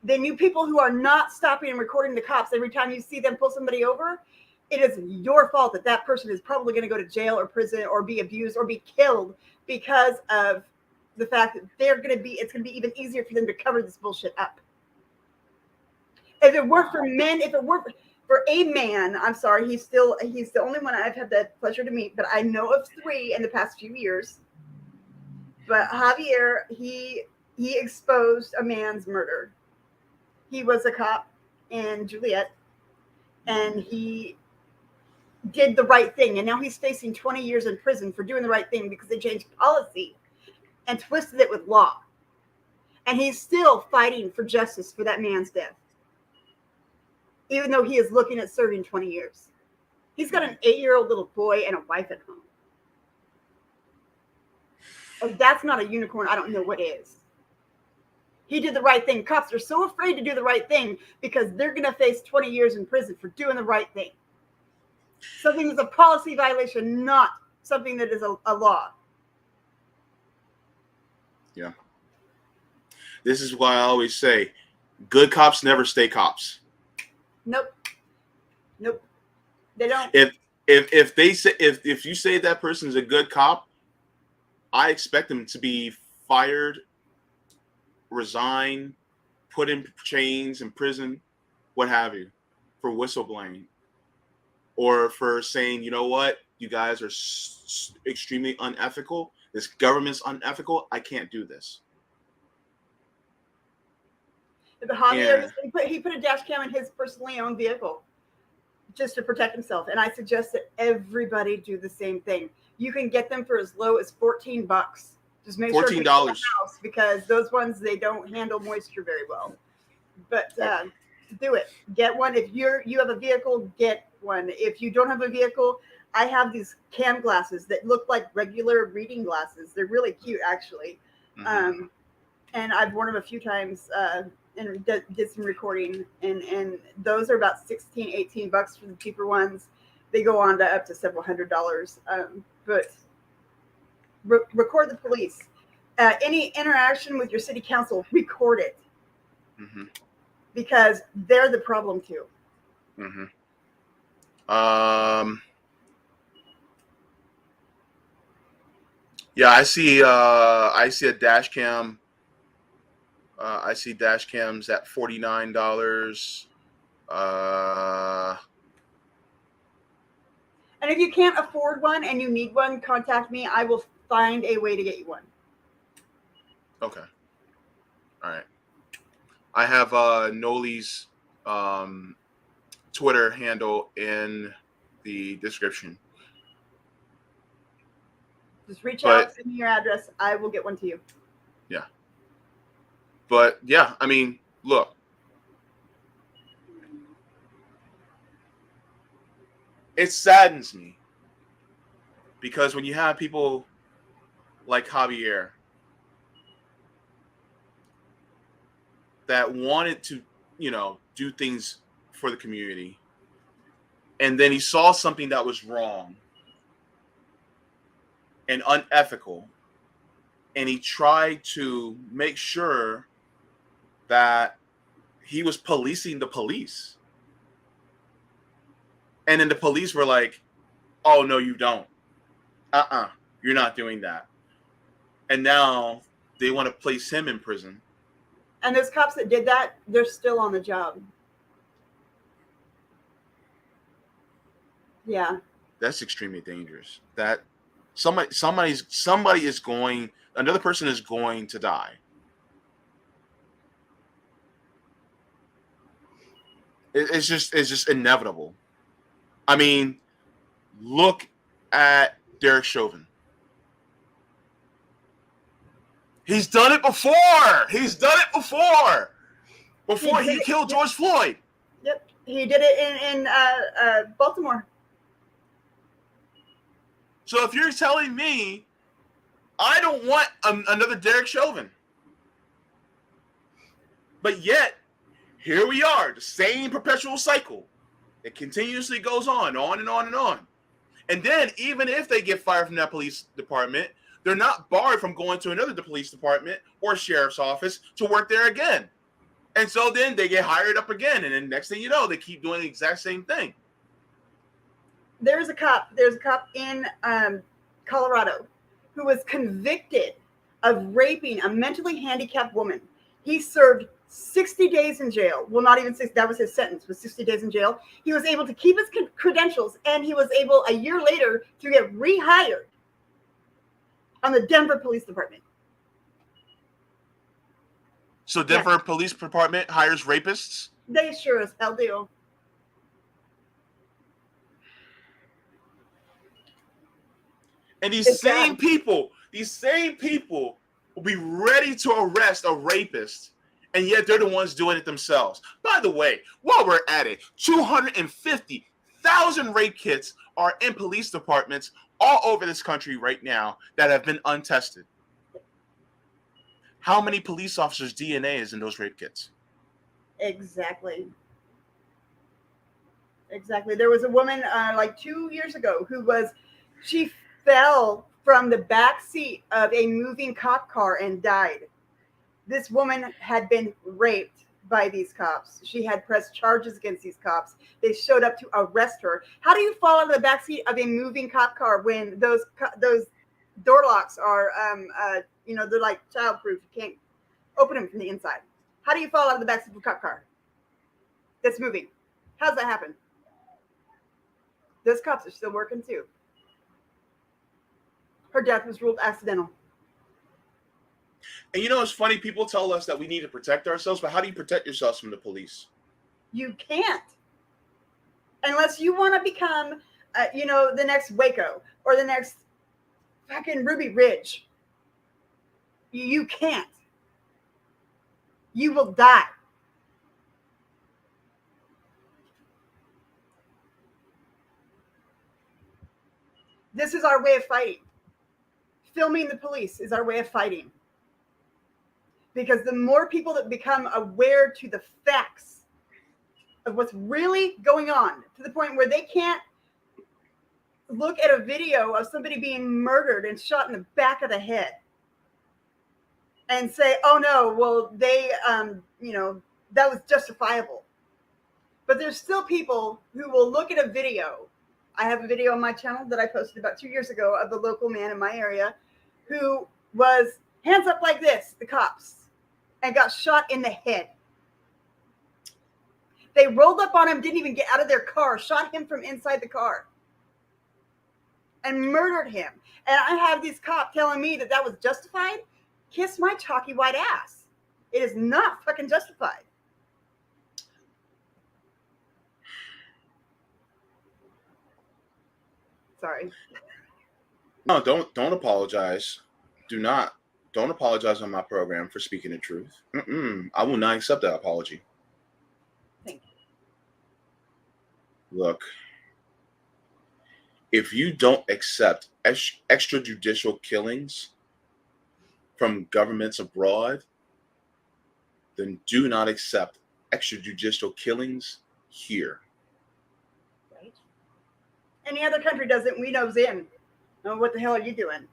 Speaker 2: then you people who are not stopping and recording the cops every time you see them pull somebody over, it is your fault that that person is probably going to go to jail or prison or be abused or be killed because of the fact that it's going to be even easier for them to cover this bullshit up. If it were for men, if it were for a man, I'm sorry, he's the only one I've had the pleasure to meet, but I know of 3 in the past few years. But Javier, he exposed a man's murder. He was a cop in Juliet, and he did the right thing, and now he's facing 20 years in prison for doing the right thing because they changed policy and twisted it with law. And he's still fighting for justice for that man's death, even though he is looking at serving 20 years. He's got an 8-year-old little boy and a wife at home. If that's not a unicorn, I don't know what is. He did the right thing. Cops are so afraid to do the right thing because they're going to face 20 years in prison for doing the right thing. Something that's a policy violation, not something that is a law.
Speaker 1: Yeah. This is why I always say, good cops never stay cops.
Speaker 2: Nope. They don't.
Speaker 1: If you say that person is a good cop, I expect them to be fired, resign, put in chains in prison, what have you, for whistleblowing, or for saying, you know what, you guys are extremely unethical. This government's unethical. I can't do this.
Speaker 2: But Javier, he put a dash cam in his personally owned vehicle just to protect himself. And I suggest that everybody do the same thing. You can get them for as low as $14. Just make sure
Speaker 1: $14
Speaker 2: the house, because those ones, they don't handle moisture very well. But do it. Get one. If you have a vehicle, get one. If you don't have a vehicle, I have these cam glasses that look like regular reading glasses. They're really cute, actually. Mm-hmm. And I've worn them a few times and did some recording. And those are about $16-$18 for the cheaper ones. They go on to up to several $100s. But record the police. Any interaction with your city council, record it. Mm-hmm. Because they're the problem too.
Speaker 1: Mm-hmm. Yeah, I see a dash cam. I see dash cams at $49.
Speaker 2: And if you can't afford one and you need one, contact me. I will find a way to get you one.
Speaker 1: Okay. All right. I have Noli's Twitter handle in the description.
Speaker 2: Just reach out, send me your address. I will get one to you.
Speaker 1: Yeah. But yeah, I mean, look. It saddens me because when you have people like Javier that wanted to, do things for the community, and then he saw something that was wrong and unethical, and he tried to make sure that he was policing the police. And then the police were like, oh, no, you don't. You're not doing that. And now they want to place him in prison.
Speaker 2: And those cops that did that, they're still on the job. Yeah.
Speaker 1: That's extremely dangerous. That another person is going to die. It's just inevitable. I mean, look at Derek Chauvin. He's done it before. Before he killed George Floyd.
Speaker 2: Yep. He did it in Baltimore.
Speaker 1: So if you're telling me I don't want another Derek Chauvin. But yet, here we are, the same perpetual cycle. It continuously goes on and on and on. And then, even if they get fired from that police department, they're not barred from going to another police department or sheriff's office to work there again. And so then they get hired up again. And then next thing you know, they keep doing the exact same thing.
Speaker 2: There's a cop in Colorado who was convicted of raping a mentally handicapped woman. He served 60 days in jail. Well, not even 60. That was his sentence, was 60 days in jail. He was able to keep his credentials, and he was able a year later to get rehired on the Denver Police Department.
Speaker 1: So Denver Police Department hires rapists?
Speaker 2: They sure as hell do.
Speaker 1: And these same people will be ready to arrest a rapist, and yet they're the ones doing it themselves. By the way, while we're at it, 250,000 rape kits are in police departments all over this country right now that have been untested. How many police officers' DNA is in those rape kits?
Speaker 2: Exactly. There was a woman like 2 years ago she fell from the back seat of a moving cop car and died. This woman had been raped by these cops. She had pressed charges against these cops. They showed up to arrest her. How do you fall out of the back seat of a moving cop car when those door locks are they're like childproof? You can't open them from the inside. How do you fall out of the back seat of a cop car that's moving? How's that happen? Those cops are still working too. Her death was ruled accidental.
Speaker 1: And it's funny, people tell us that we need to protect ourselves, but how do you protect yourselves from the police?
Speaker 2: You can't. Unless you want to become, the next Waco or the next fucking Ruby Ridge. You can't. You will die. This is our way of fighting. Filming the police is our way of fighting. Because the more people that become aware to the facts of what's really going on, to the point where they can't look at a video of somebody being murdered and shot in the back of the head and say, oh no, well, they, that was justifiable. But there's still people who will look at a video. I have a video on my channel that I posted about 2 years ago of the local man in my area who was hands up like this, the cops, and got shot in the head. They rolled up on him, didn't even get out of their car, shot him from inside the car, and murdered him. And I have these cops telling me that was justified. Kiss my chalky white ass. It is not fucking justified. Sorry.
Speaker 1: No, don't apologize. Don't apologize on my program for speaking the truth. I will not accept that apology.
Speaker 2: Thank you.
Speaker 1: Look, if you don't accept extrajudicial killings from governments abroad, then do not accept extrajudicial killings here.
Speaker 2: Right. Any other country does it, we nose in. Oh, what the hell are you doing?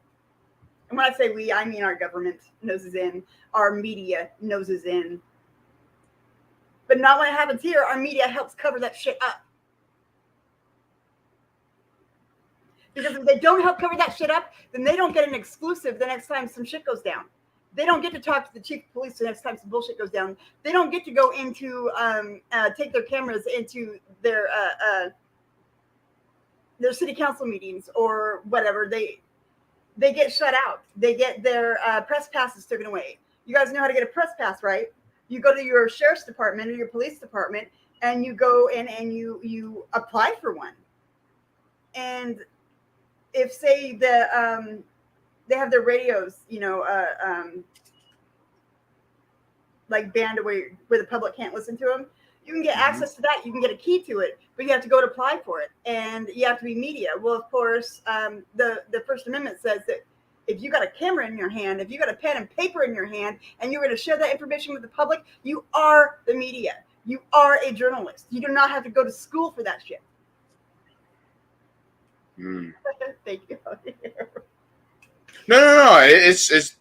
Speaker 2: And when I say we, I mean our government noses in, our media noses in. But not when it happens here. Our media helps cover that shit up. Because if they don't help cover that shit up, then they don't get an exclusive the next time some shit goes down. They don't get to talk to the chief of police the next time some bullshit goes down. They don't get to go into, take their cameras into their city council meetings or whatever. They get shut out. They get their press passes taken away. You guys know how to get a press pass, right? You go to your sheriff's department or your police department, and you go in and you apply for one. And if, say, they have their radios, like banned where the public can't listen to them, you can get access to that. You can get a key to it, but you have to go to apply for it, and you have to be media. Well, of course, the First Amendment says that if you got a camera in your hand, if you got a pen and paper in your hand, and you're going to share that information with the public, you are the media. You are a journalist. You do not have to go to school for that shit. Thank you.
Speaker 1: No. It's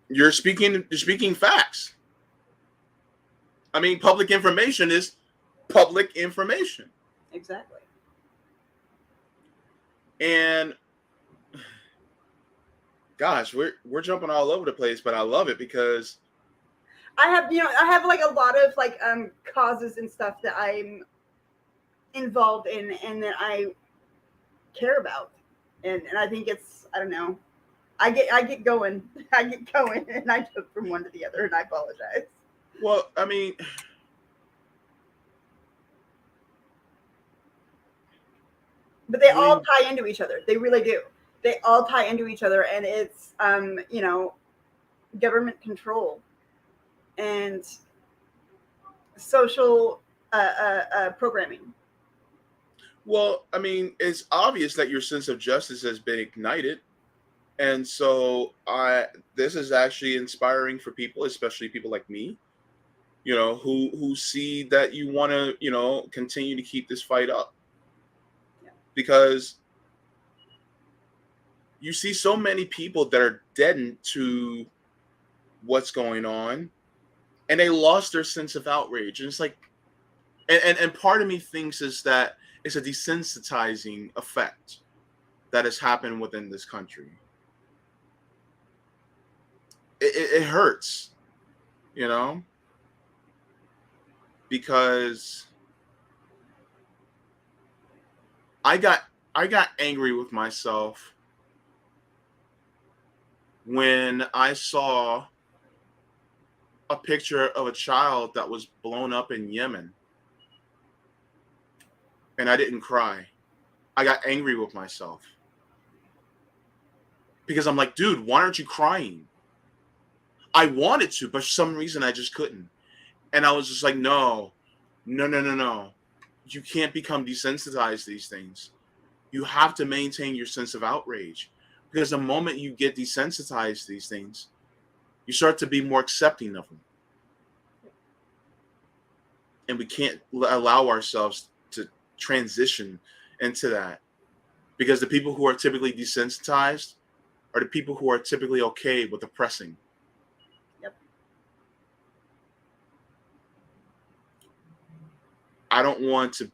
Speaker 1: you're speaking facts. I mean, public information is public information.
Speaker 2: Exactly.
Speaker 1: And gosh, we're jumping all over the place, but I love it because
Speaker 2: I have like a lot of like causes and stuff that I'm involved in and that I care about. And I think it's, I don't know. I get going. I get going and I jump from one to the other and I apologize.
Speaker 1: Well, I mean,
Speaker 2: but they all tie into each other. They really do. They all tie into each other, and it's government control and social programming.
Speaker 1: Well, I mean, it's obvious that your sense of justice has been ignited. And so this is actually inspiring for people, especially people like me, who see that you want to, continue to keep this fight up.
Speaker 2: Yeah.
Speaker 1: Because you see so many people that are deadened to what's going on, and they lost their sense of outrage. And it's like, and part of me thinks is that it's a desensitizing effect that has happened within this country. It hurts, because I got angry with myself when I saw a picture of a child that was blown up in Yemen. And I didn't cry. I got angry with myself. Because I'm like, dude, why aren't you crying? I wanted to, but for some reason I just couldn't. And I was just like, no. You can't become desensitized to these things. You have to maintain your sense of outrage. Because the moment you get desensitized to these things, you start to be more accepting of them. And we can't allow ourselves to transition into that. Because the people who are typically desensitized are the people who are typically okay with oppressing.
Speaker 2: Yep.
Speaker 1: I don't want to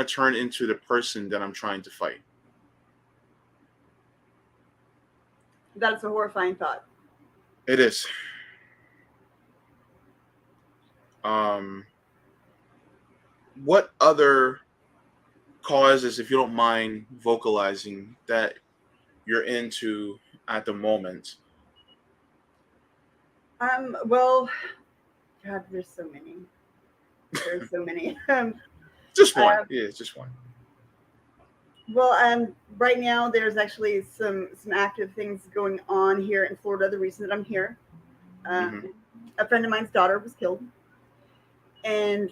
Speaker 1: turn into the person that I'm trying to fight.
Speaker 2: That's a horrifying thought.
Speaker 1: It is. What other causes, if you don't mind vocalizing, that you're into at the moment?
Speaker 2: Well, God, there's so many. There's so many.
Speaker 1: Just one. Yeah, just one.
Speaker 2: Well, right now there's actually some active things going on here in Florida. The reason that I'm here, a friend of mine's daughter was killed, and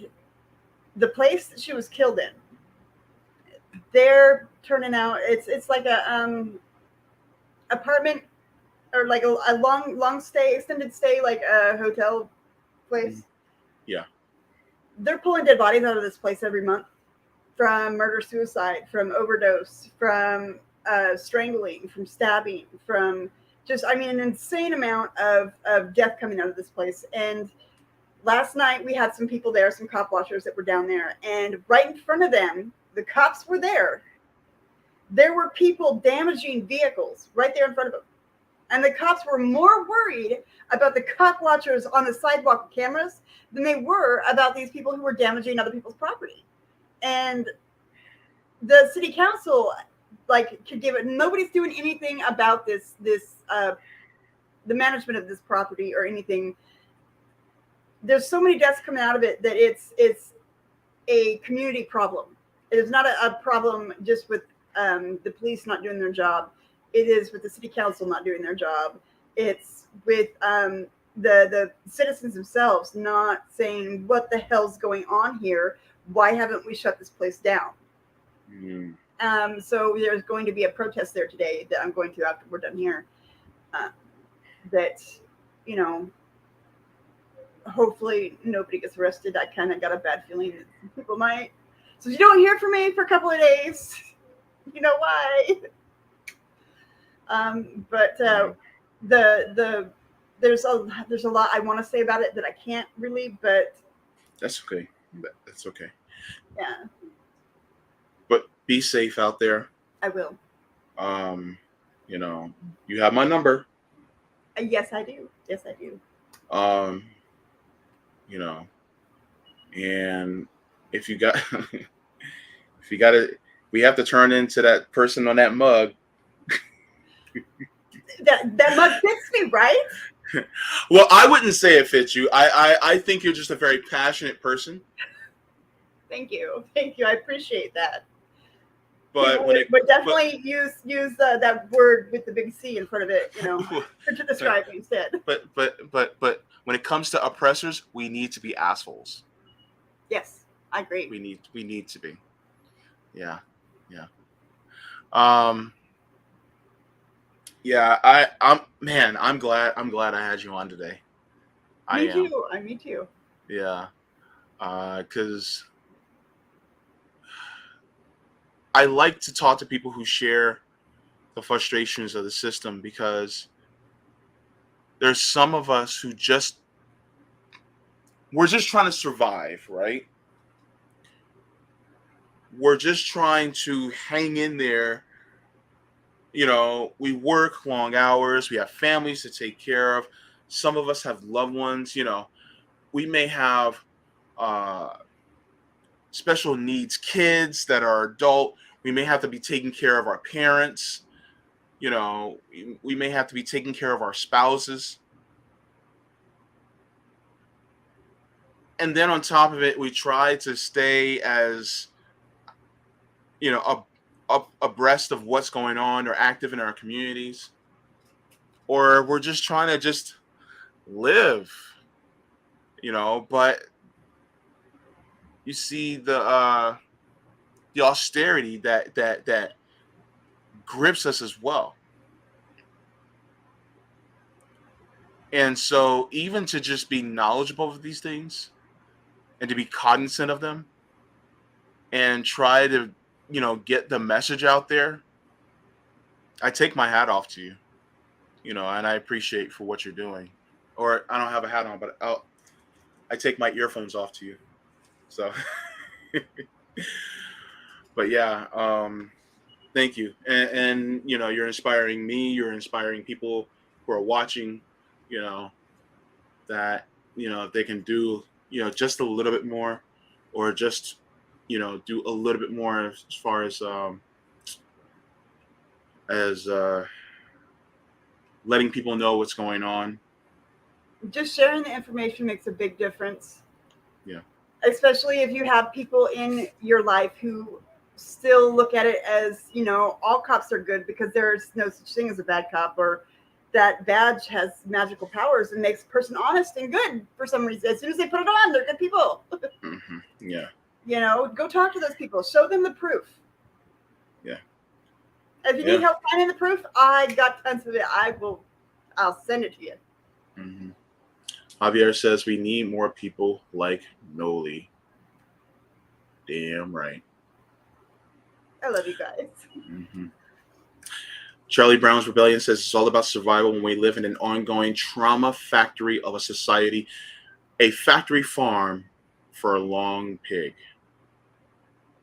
Speaker 2: the place that she was killed in, they're turning out. It's like a apartment or like a long stay, extended stay, like a hotel place.
Speaker 1: Yeah.
Speaker 2: They're pulling dead bodies out of this place every month. From murder, suicide, from overdose, from strangling, from stabbing, from just, an insane amount of death coming out of this place. And last night we had some people there, some cop watchers that were down there, and right in front of them, the cops were there. There were people damaging vehicles right there in front of them. And the cops were more worried about the cop watchers on the sidewalk cameras than they were about these people who were damaging other people's property. And the city council, could give it. Nobody's doing anything about the management of this property or anything. There's so many deaths coming out of it that it's a community problem. It is not a problem just with the police not doing their job. It is with the city council not doing their job. It's with the citizens themselves not saying what the hell's going on here. Why haven't we shut this place down? And So there's going to be a protest there today that I'm going to after we're done here. That, you know, hopefully nobody gets arrested. I kind of got a bad feeling that people might. So if you don't hear from me for a couple of days, you know why. But the there's a lot I want to say about it that I can't really, but
Speaker 1: that's okay. That's okay.
Speaker 2: Yeah.
Speaker 1: But be safe out there.
Speaker 2: I will.
Speaker 1: You know, you have my number.
Speaker 2: Yes, I do. Yes, I do.
Speaker 1: You know, and if you got if you got it, we have to turn into that person on that mug.
Speaker 2: That mug fits me, right?
Speaker 1: Well, I wouldn't say it fits you. I think you're just a very passionate
Speaker 2: Thank you. I appreciate that.
Speaker 1: But
Speaker 2: but definitely use that word with the big C in front of it, to describe me instead.
Speaker 1: But when it comes to oppressors, we need to be assholes.
Speaker 2: Yes, I agree.
Speaker 1: We need to be. Yeah. Yeah, I'm glad I had you on today.
Speaker 2: Me too.
Speaker 1: Yeah. Because I like to talk to people who share the frustrations of the system, because there's some of us who we're just trying to survive, right? We're just trying to hang in there. We work long hours, we have families to take care of. Some of us have loved ones, we may have special needs kids that are adult. We may have to be taking care of our parents. We may have to be taking care of our spouses. And then on top of it, we try to stay as, abreast of what's going on or active in our communities. Or we're just trying to just live, but you see the austerity that grips us as well. And so even to just be knowledgeable of these things and to be cognizant of them and try to, get the message out there, I take my hat off to you, and I appreciate for what you're doing. Or I don't have a hat on, but I take my earphones off to you. So, but yeah, thank you. And you're inspiring me. You're inspiring people who are watching, that, if they can do, just a little bit more, or just, do a little bit more as far as letting people know what's going on.
Speaker 2: Just sharing the information makes a big difference.
Speaker 1: Yeah.
Speaker 2: Especially if you have people in your life who still look at it as, all cops are good, because there's no such thing as a bad cop, or that badge has magical powers and makes a person honest and good for some reason. As soon as they put it on, they're good people.
Speaker 1: Mm-hmm. Yeah.
Speaker 2: Go talk to those people. Show them the proof.
Speaker 1: Yeah.
Speaker 2: If you need help finding the proof, I got tons of it. I'll send it to you.
Speaker 1: Mm-hmm. Javier says we need more people like Noli. Damn right.
Speaker 2: I love you guys.
Speaker 1: Mm-hmm. Charlie Brown's Rebellion says it's all about survival when we live in an ongoing trauma factory of a society, a factory farm for a long pig.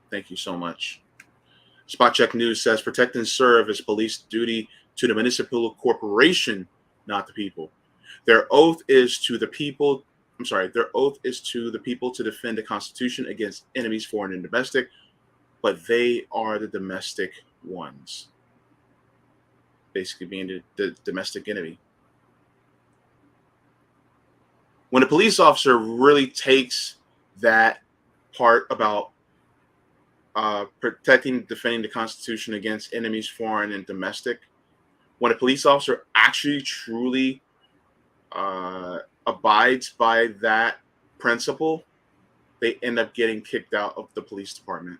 Speaker 1: Thank you so much. Spot Check News says protect and serve is police duty to the municipal corporation, not the people. Their oath is to the people. Their oath is to the people to defend the Constitution against enemies, foreign and domestic, but they are the domestic ones. Basically being the domestic enemy. When a police officer really takes that part about protecting, defending the Constitution against enemies, foreign and domestic, when a police officer actually truly abides by that principle, they end up getting kicked out of the police department.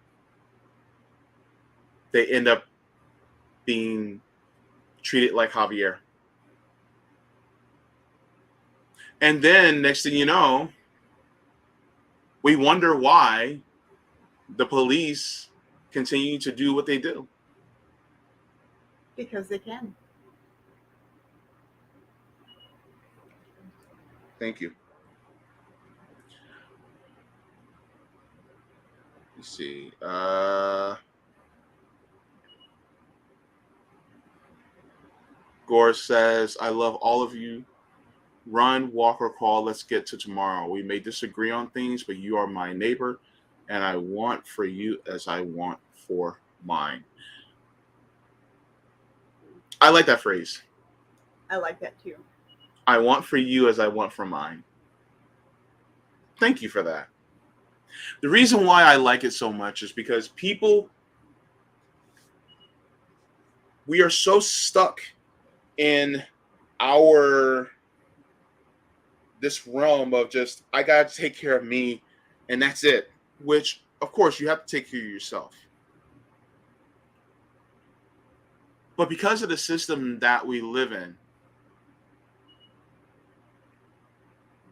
Speaker 1: they end up being treated like Javier. And then next thing you know, we wonder why the police continue to do what they do.
Speaker 2: Because they can.
Speaker 1: Thank you. Let's see. Gore says, I love all of you. Run, walk, or crawl. Let's get to tomorrow. We may disagree on things, but you are my neighbor, and I want for you as I want for mine. I like that phrase.
Speaker 2: I like that too.
Speaker 1: I want for you as I want for mine. Thank you for that. The reason why I like it so much is because people, we are so stuck in this realm of just, I got to take care of me and that's it, which of course you have to take care of yourself. But because of the system that we live in,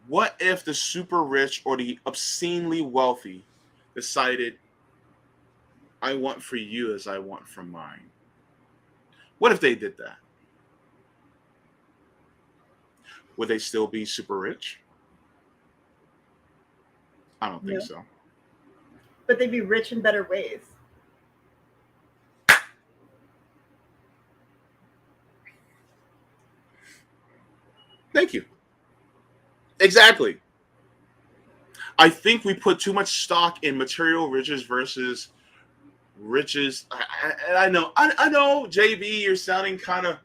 Speaker 1: what if the super rich or the obscenely wealthy decided, I want for you as I want for mine? What if they did that? Would they still be super rich? I don't think so.
Speaker 2: But they'd be rich in better ways.
Speaker 1: Thank you. Exactly. I think we put too much stock in material riches versus riches. I know, JB, you're sounding kind of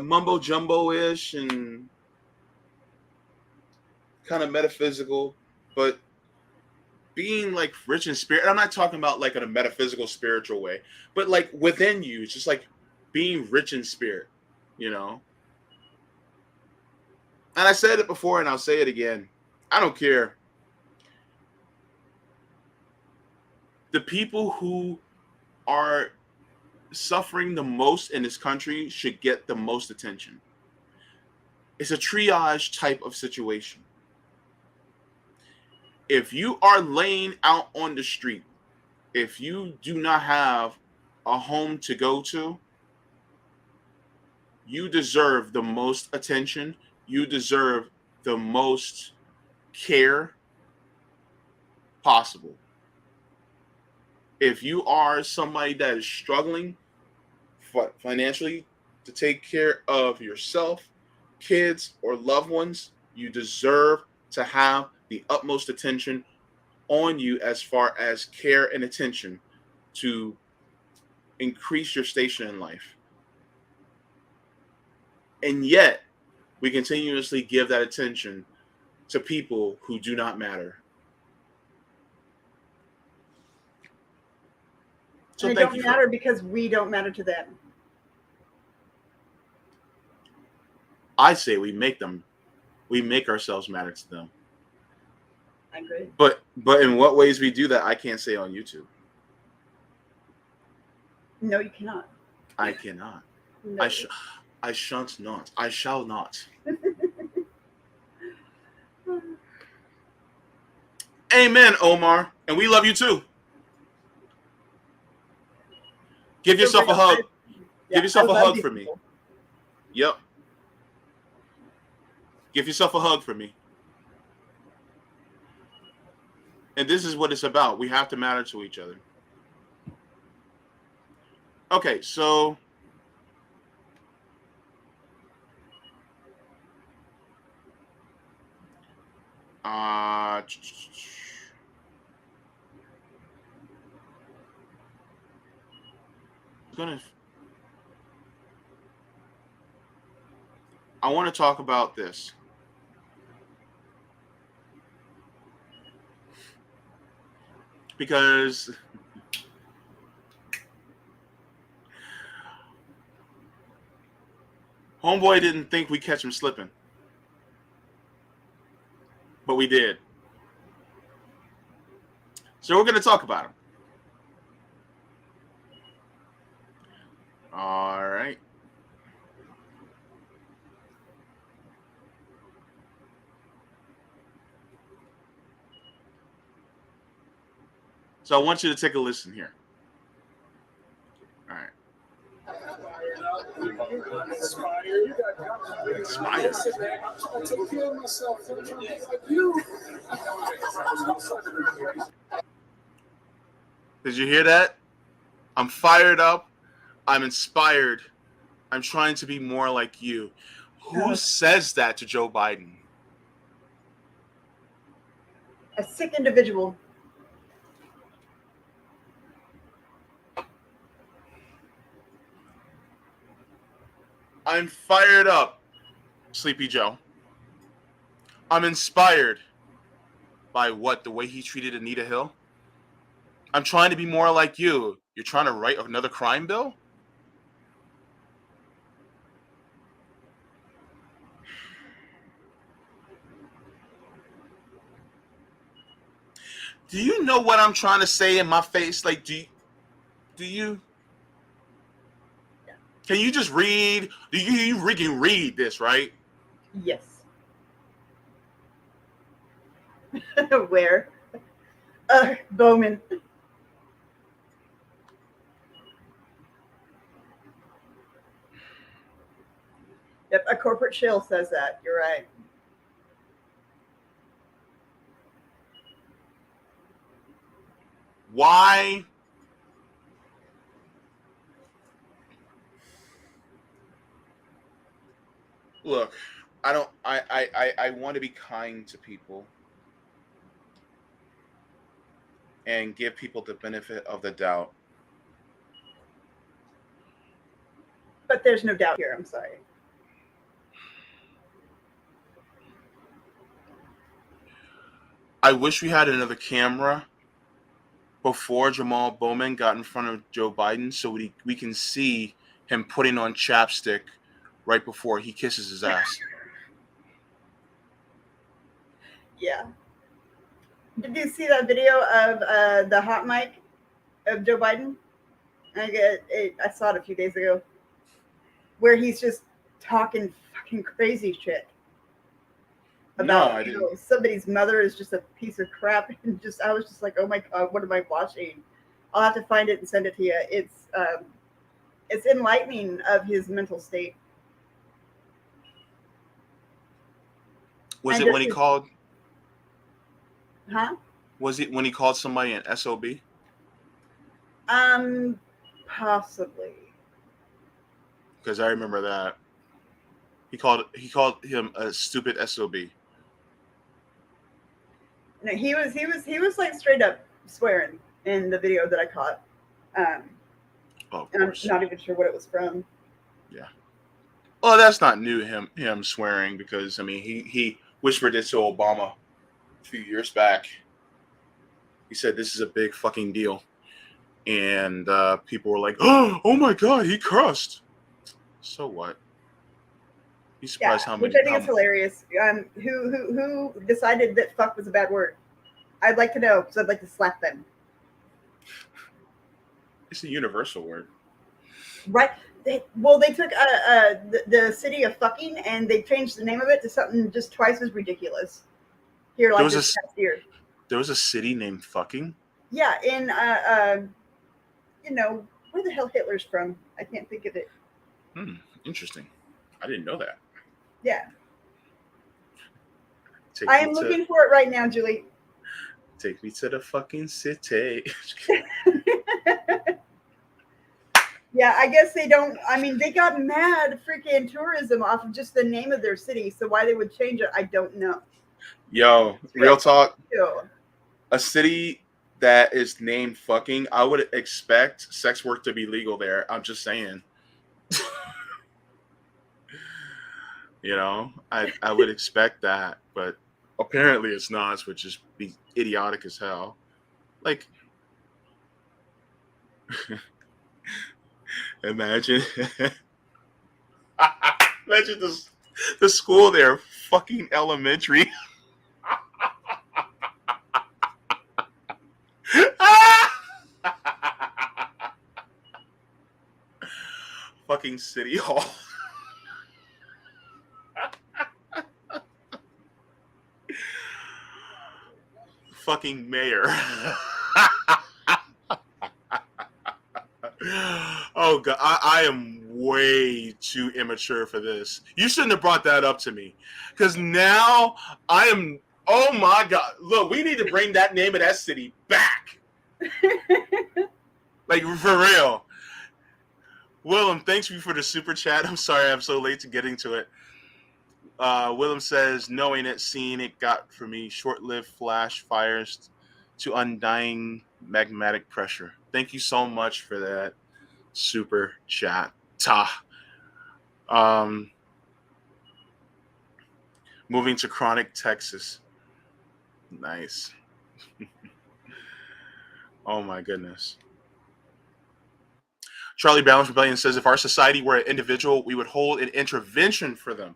Speaker 1: mumbo jumbo-ish and kind of metaphysical, but being like rich in spirit, I'm not talking about like in a metaphysical spiritual way, but like within you, it's just like being rich in spirit, you know? And I said it before and I'll say it again. I don't care. The people who are suffering the most in this country should get the most attention. It's a triage type of situation. If you are laying out on the street, if you do not have a home to go to, you deserve the most attention. You deserve the most care possible. If you are somebody that is struggling financially to take care of yourself, kids, or loved ones, you deserve to have the utmost attention on you as far as care and attention to increase your station in life. And yet, we continuously give that attention to people who do not matter.
Speaker 2: So they don't matter because we don't matter to them.
Speaker 1: I say we make ourselves matter to them.
Speaker 2: I agree.
Speaker 1: But in what ways we do that, I can't say on YouTube.
Speaker 2: No, you cannot.
Speaker 1: I cannot. No. I shan't not. I shall not. Amen, Omar. And we love you too. Give yourself a hug. Give yourself a hug for me. Yep. Give yourself a hug for me. And this is what it's about. We have to matter to each other. Okay, so I want to talk about this. Because homeboy didn't think we'd catch him slipping. But we did. So we're going to talk about him. All right. So I want you to take a listen here. All right. Inspired. Did you hear that? I'm fired up. I'm inspired. I'm trying to be more like you. Who says that to Joe Biden?
Speaker 2: A sick individual.
Speaker 1: I'm fired up, Sleepy Joe. I'm inspired by what? The way he treated Anita Hill? I'm trying to be more like you. You're trying to write another crime bill? Do you know what I'm trying to say in my face? Like, do you? Can you just read? Do you can read this, right?
Speaker 2: Yes. Where? Bowman. Yep, a corporate shill says that. You're right.
Speaker 1: Why? Look, I don't. I want to be kind to people and give people the benefit of the doubt.
Speaker 2: But there's no doubt here. I'm sorry.
Speaker 1: I wish we had another camera before Jamal Bowman got in front of Joe Biden so we can see him putting on chapstick right before he kisses his ass.
Speaker 2: Yeah. Did you see that video of the hot mic of Joe Biden? I saw it a few days ago, where he's just talking fucking crazy shit about somebody's mother is just a piece of crap, and I was just like, oh my god, what am I watching? I'll have to find it and send it to you. It's enlightening of his mental state.
Speaker 1: Was it when he called?
Speaker 2: Huh?
Speaker 1: Was it when he called somebody an SOB?
Speaker 2: Possibly.
Speaker 1: Because I remember that he called him a stupid SOB.
Speaker 2: No, he was like straight up swearing in the video that I caught.
Speaker 1: Of
Speaker 2: and
Speaker 1: course.
Speaker 2: I'm not even sure what it was from.
Speaker 1: Yeah. Well, that's not new. Him swearing, because I mean he whispered it to Obama a few years back. He said this is a big fucking deal, and people were like, "Oh my god, he cursed." So what? Be surprised how many.
Speaker 2: Which I think is hilarious. Who decided that fuck was a bad word? I'd like to know, because I'd like to slap them.
Speaker 1: It's a universal word,
Speaker 2: right? They took the city of fucking and they changed the name of it to something just twice as ridiculous. Here, like this past year.
Speaker 1: There was a city named fucking.
Speaker 2: Yeah, in where the hell Hitler's from? I can't think of it.
Speaker 1: Interesting. I didn't know that.
Speaker 2: Yeah. I am looking for it right now, Julie.
Speaker 1: Take me to the fucking city.
Speaker 2: Yeah, I guess they don't. I mean, they got mad freaking tourism off of just the name of their city. So why they would change it, I don't know.
Speaker 1: Yo, real talk. A city that is named fucking, I would expect sex work to be legal there. I'm just saying. I would expect that, but apparently it's not, which is be idiotic as hell. Like, imagine the school there, fucking elementary. fucking city hall. Fucking mayor. Oh god, I am way too immature for this. You shouldn't have brought that up to me, because now I am. Oh my god! Look, we need to bring that name of that city back. Like, for real. Willem, thanks you for the super chat. I'm sorry I'm so late to getting to it. Willem says, knowing it, seeing it got for me short-lived flash fires to undying magmatic pressure. Thank you so much for that super chat. Moving to Chronic, Texas. Nice. Oh my goodness. Charlie Balance Rebellion says, if our society were an individual, we would hold an intervention for them.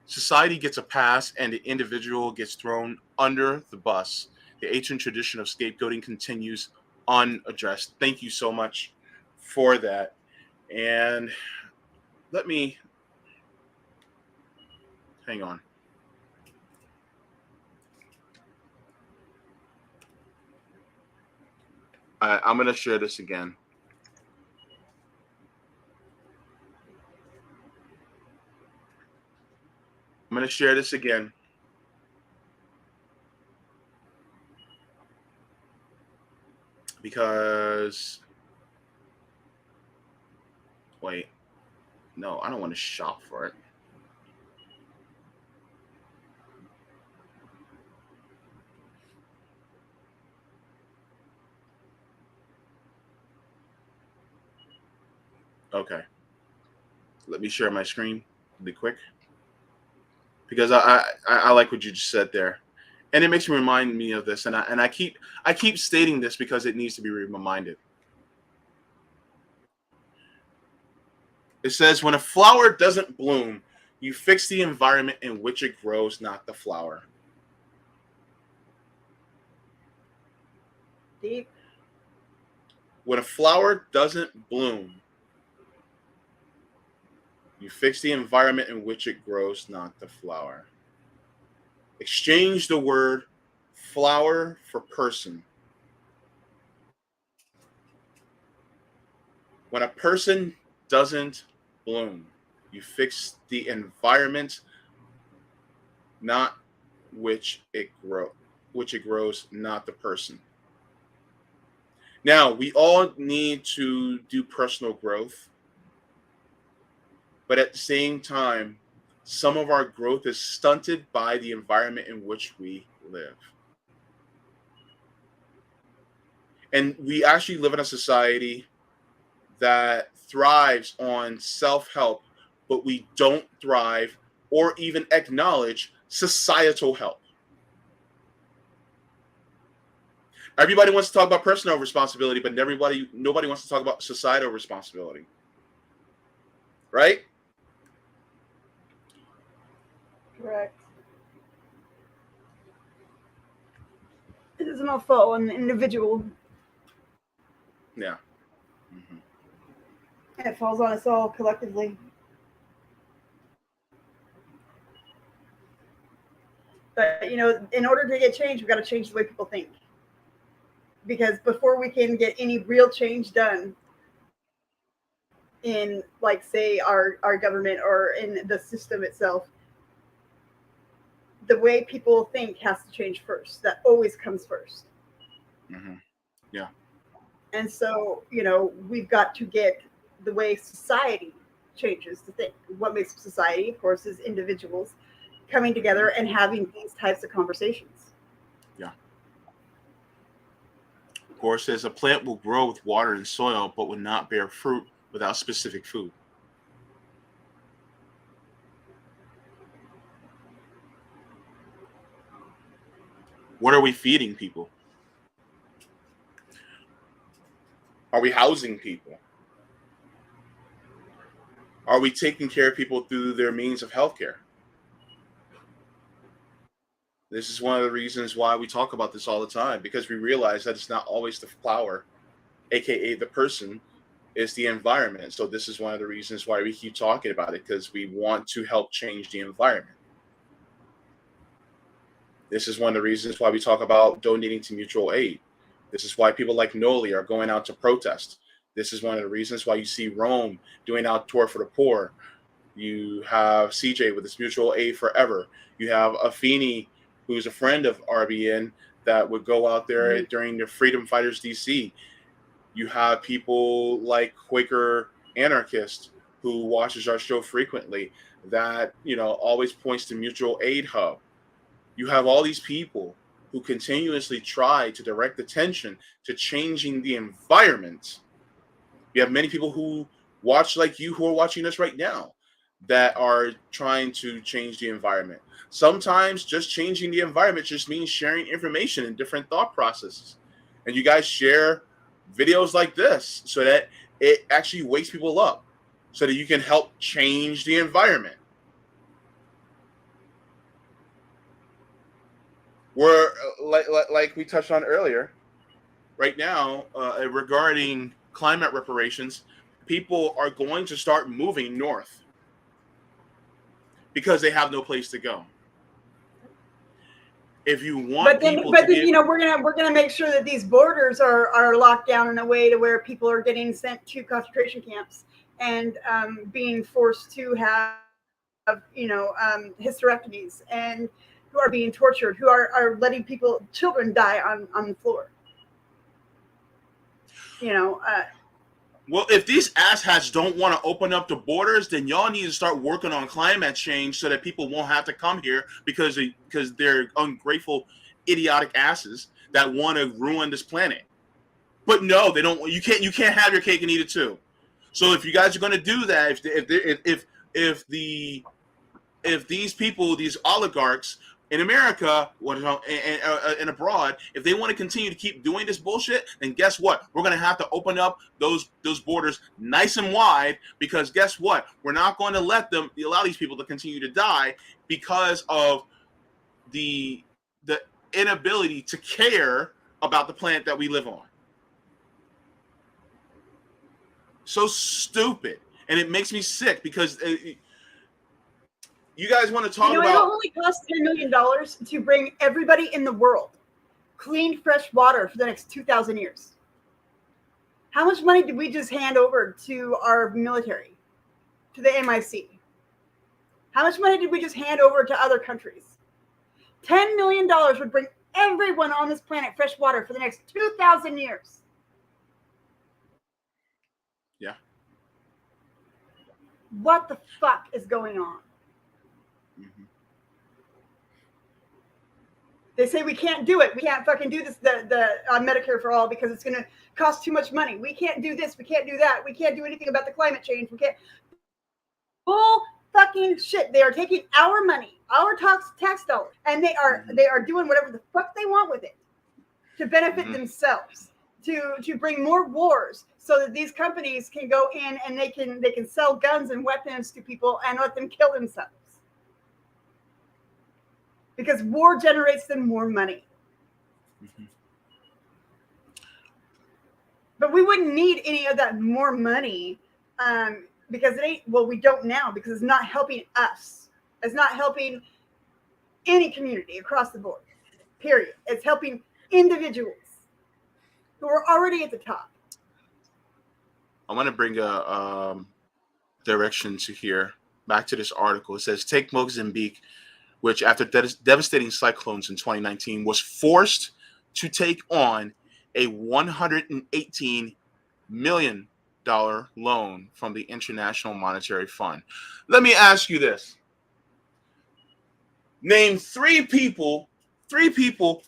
Speaker 1: Society gets a pass and the individual gets thrown under the bus. The ancient tradition of scapegoating continues unaddressed. Thank you so much for that. And let me hang on. I'm going to share this again. I'm going to share this again. Because, wait, no, I don't want to shop for it. Okay. Let me share my screen really quick. Because I like what you just said there. And it makes me remind me of this. And I keep stating this because it needs to be reminded. It says, when a flower doesn't bloom, you fix the environment in which it grows, not the flower.
Speaker 2: Deep.
Speaker 1: When a flower doesn't bloom, you fix the environment in which it grows, not the flower. Exchange the word flower for person. When a person doesn't bloom, you fix the environment, not which it grows, not the person. Now, we all need to do personal growth, but at the same time, some of our growth is stunted by the environment in which we live. And we actually live in a society that thrives on self-help, but we don't thrive or even acknowledge societal help. Everybody wants to talk about personal responsibility, but nobody wants to talk about societal responsibility. Right?
Speaker 2: Correct. It doesn't all fall on the individual.
Speaker 1: Yeah. Mm-hmm.
Speaker 2: It falls on us all collectively. But, in order to get change, we've got to change the way people think. Because before we can get any real change done in, like, say, our government or in the system itself, the way people think has to change first. That always comes first.
Speaker 1: Mm-hmm. Yeah.
Speaker 2: And so, we've got to get the way society changes to think. What makes society, of course, is individuals coming together and having these types of conversations.
Speaker 1: Yeah. Of course, says a plant will grow with water and soil, but will not bear fruit without specific food. What are we feeding people? Are we housing people? Are we taking care of people through their means of healthcare? This is one of the reasons why we talk about this all the time, because we realize that it's not always the flower, aka the person, It's the environment. So this is one of the reasons why we keep talking about it, because we want to help change the environment. This is one of the reasons why we talk about donating to mutual aid. This is why people like Noli are going out to protest. This is one of the reasons why you see Rome doing out tour for the poor. You have CJ with his mutual aid forever. You have Afeni, who's a friend of RBN, that would go out there during the Freedom Fighters DC. You have people like Quaker Anarchist, who watches our show frequently, that always points to Mutual Aid Hub. You have all these people who continuously try to direct attention to changing the environment. You have many people who watch, like you, who are watching us right now, that are trying to change the environment. Sometimes just changing the environment just means sharing information and different thought processes. And you guys share videos like this so that it actually wakes people up, so that you can help change the environment. We're like we touched on earlier, right now, regarding climate reparations, people are going to start moving north because they have no place to go. If you want
Speaker 2: we're gonna make sure that these borders are locked down in a way to where people are getting sent to concentration camps and being forced to have hysterectomies, and who are being tortured, who are letting children die on the floor.
Speaker 1: Well, if these asshats don't want to open up the borders, then y'all need to start working on climate change so that people won't have to come here because they're ungrateful, idiotic asses that want to ruin this planet. But no, they don't. You can't have your cake and eat it too. So if you guys are going to do that, if these people, these oligarchs in America and abroad, if they want to continue to keep doing this bullshit, then guess what? We're going to have to open up those borders nice and wide, because guess what? We're not going to allow these people to continue to die because of the inability to care about the planet that we live on. So stupid. And it makes me sick because you guys want to talk about...
Speaker 2: It only costs $10 million to bring everybody in the world clean, fresh water for the next 2,000 years. How much money did we just hand over to our military, to the MIC? How much money did we just hand over to other countries? $10 million would bring everyone on this planet fresh water for the next 2,000 years.
Speaker 1: Yeah.
Speaker 2: What the fuck is going on?
Speaker 1: Mm-hmm.
Speaker 2: They say we can't do it. We can't fucking do this on Medicare for all because it's going to cost too much money. We can't do this. We can't do that. We can't do anything about the climate change. We can't. Bull fucking shit. They are taking our money, our tax dollars, and they are doing whatever the fuck they want with it to benefit themselves, to bring more wars, so that these companies can go in and they can sell guns and weapons to people and let them kill themselves. Because war generates them more money. Mm-hmm. But we wouldn't need any of that more money because it ain't, well, we don't now, because it's not helping us. It's not helping any community across the board, period. It's helping individuals who are already at the top.
Speaker 1: I want to bring a direction to here, back to this article. It says, take Mozambique, which after devastating cyclones in 2019 was forced to take on a $118 million loan from the International Monetary Fund. Let me ask you this. Name three people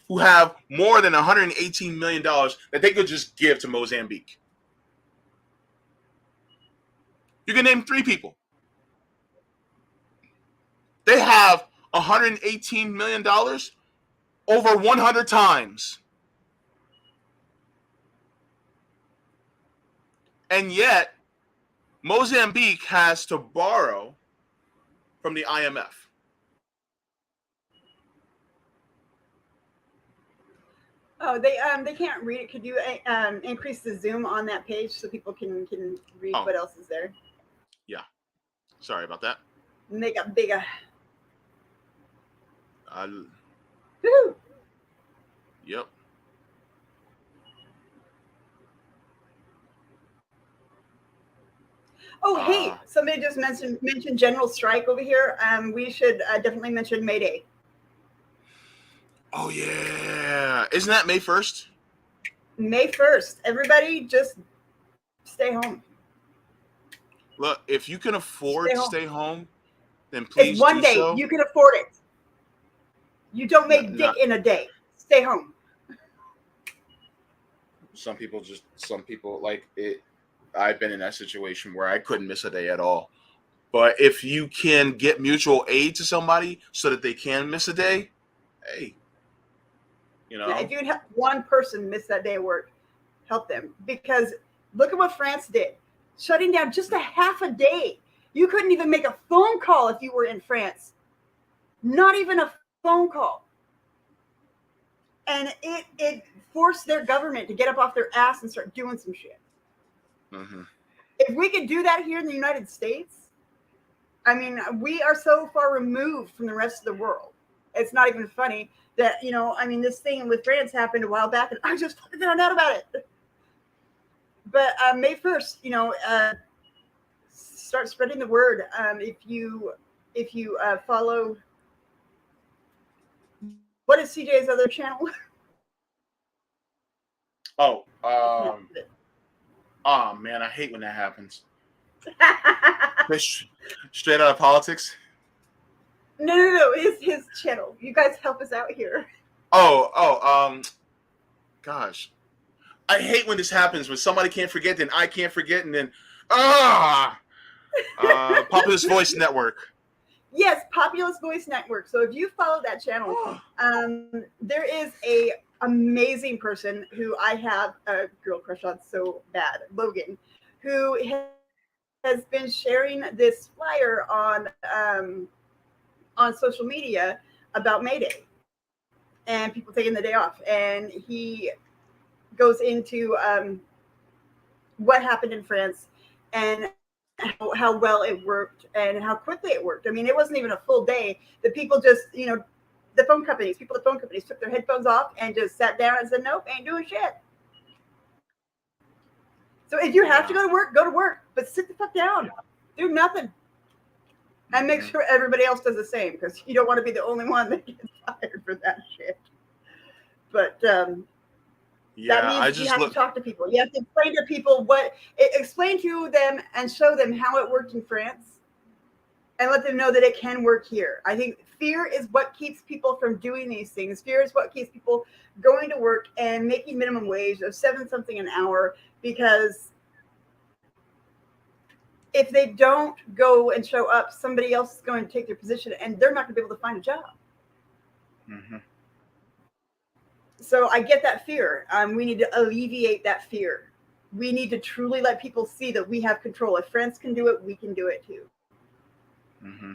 Speaker 1: who have more than $118 million that they could just give to Mozambique. You can name three people. They have $118 million over 100 times. And yet, Mozambique has to borrow from the IMF.
Speaker 2: Oh, they can't read it. Could you increase the zoom on that page so people can read
Speaker 1: Oh,
Speaker 2: what else is there?
Speaker 1: yeah. Sorry about that.
Speaker 2: Make it bigger.
Speaker 1: Uh,
Speaker 2: Woo!
Speaker 1: yep.
Speaker 2: Oh,
Speaker 1: Uh,
Speaker 2: hey, somebody just mentioned general strike over here. We should definitely mention May Day.
Speaker 1: oh yeah. Isn't that May 1st?
Speaker 2: May 1st. Everybody just stay home.
Speaker 1: Look, if you can
Speaker 2: Stay
Speaker 1: afford to
Speaker 2: home.
Speaker 1: stay home, then
Speaker 2: It's
Speaker 1: please
Speaker 2: one
Speaker 1: do
Speaker 2: day.
Speaker 1: so.
Speaker 2: You can afford it. You don't make
Speaker 1: Not
Speaker 2: dick in a day. Stay home.
Speaker 1: some people like it. I've been in that situation where I couldn't miss a day at all. But if you can get mutual aid to somebody so that they can miss a day, hey, you
Speaker 2: Yeah, if
Speaker 1: know,
Speaker 2: you would help one person miss that day of work, help them. Because look at what France did. Shutting down just a half a day. You couldn't even make a phone call if you were in France. Not even a phone call. And it forced their government to get up off their ass and start doing some shit.
Speaker 1: mm-hmm.
Speaker 2: If we could do that here in the United States, I mean, we are so far removed from the rest of the world. It's not even funny that, I mean, this thing with France happened a while back and I just found out about it. But May 1st, start spreading the word. If you follow, what is CJ's other channel?
Speaker 1: Oh, oh man, I hate when that happens. Straight out of politics.
Speaker 2: No. His channel. You guys help us out here.
Speaker 1: Gosh, I hate when this happens when somebody can't forget, then I can't forget, and then ah, Populous Voice Network.
Speaker 2: Yes, Populous Voice Network. So if you follow that channel, there is a amazing person who I have a girl crush on so bad, Logan, who has been sharing this flyer on social media about May Day and people taking the day off, and he goes into what happened in France and how well it worked and how quickly it worked. I mean, it wasn't even a full day. The people just, the phone companies took their headphones off and just sat down and said, nope, ain't doing shit. So if you have to go to work, but sit the fuck down, do nothing. And make sure everybody else does the same, because you don't want to be the only one that gets fired for that shit. But that means you have to talk to people. You have to explain to people explain to them and show them how it worked in France and let them know that it can work here. I think fear is what keeps people from doing these things. Fear is what keeps people going to work and making minimum wage of 7 something an hour, because if they don't go and show up, somebody else is going to take their position and they're not going to be able to find a job.
Speaker 1: Mm-hmm.
Speaker 2: So I get that fear. We need to alleviate that fear. We need to truly let people see that we have control. If France can do it, we can do it too.
Speaker 1: Mm-hmm.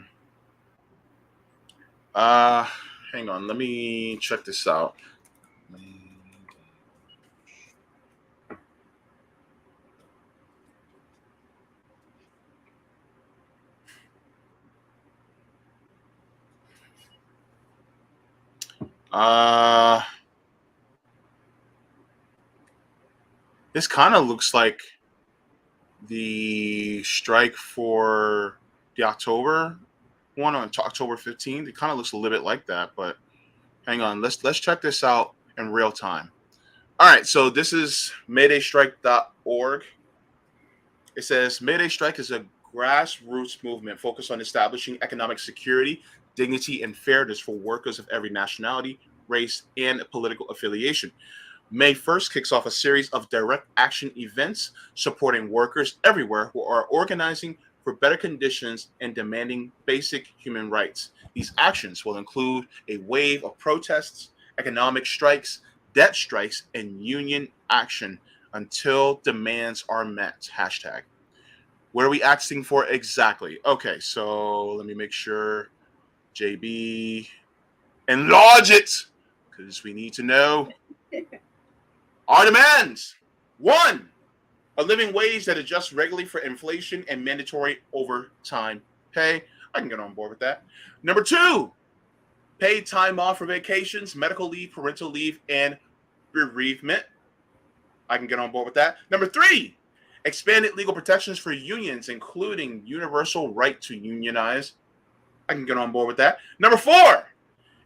Speaker 1: Hang on. Let me check this out. This kind of looks like the strike for the October one on October 15th. It kind of looks a little bit like that, but hang on. Let's check this out in real time. All right, so this is MaydayStrike.org. It says Mayday Strike is a grassroots movement focused on establishing economic security, dignity, and fairness for workers of every nationality, race, and political affiliation. May 1st kicks off a series of direct action events supporting workers everywhere who are organizing for better conditions and demanding basic human rights. These actions will include a wave of protests, economic strikes, debt strikes, and union action until demands are met. Hashtag. What are we asking for exactly? Okay, so let me make sure. JB, enlarge it, because we need to know. Our demands: 1, a living wage that adjusts regularly for inflation and mandatory overtime pay. I can get on board with that. Number 2, paid time off for vacations, medical leave, parental leave, and bereavement. I can get on board with that. Number 3, expanded legal protections for unions, including universal right to unionize. I can get on board with that. Number 4,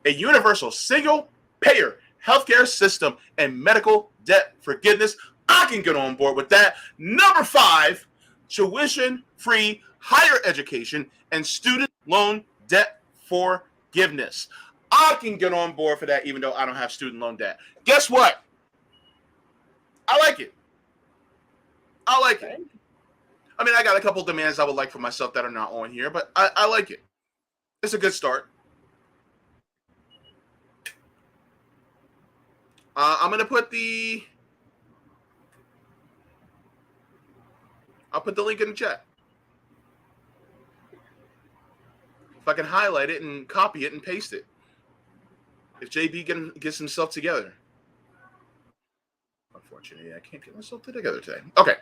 Speaker 1: a universal single payer healthcare system and medical debt forgiveness. I can get on board with that. Number 5, tuition-free higher education and student loan debt forgiveness. I can get on board for that, even though I don't have student loan debt. Guess what? I like it. I like it. I mean, I got a couple demands I would like for myself that are not on here, but I like it. It's a good start. I'm gonna put I'll put the link in the chat. If I can highlight it and copy it and paste it. If JB gets himself together. Unfortunately, I can't get myself together today. Okay.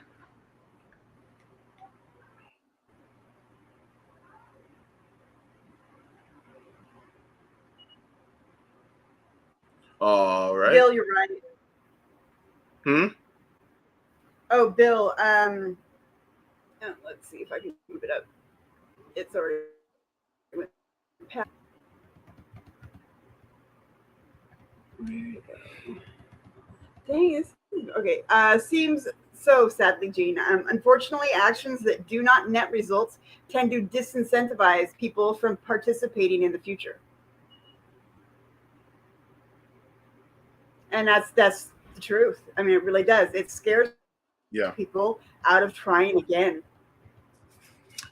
Speaker 1: All right.
Speaker 2: Bill, you're right. Oh, Bill. Let's see if I can move it up. It's already past. There you go. Dang, okay. Seems so sadly, Gene. Unfortunately, actions that do not net results tend to disincentivize people from participating in the future. And that's the truth. I mean, it really does. It scares people out of trying again.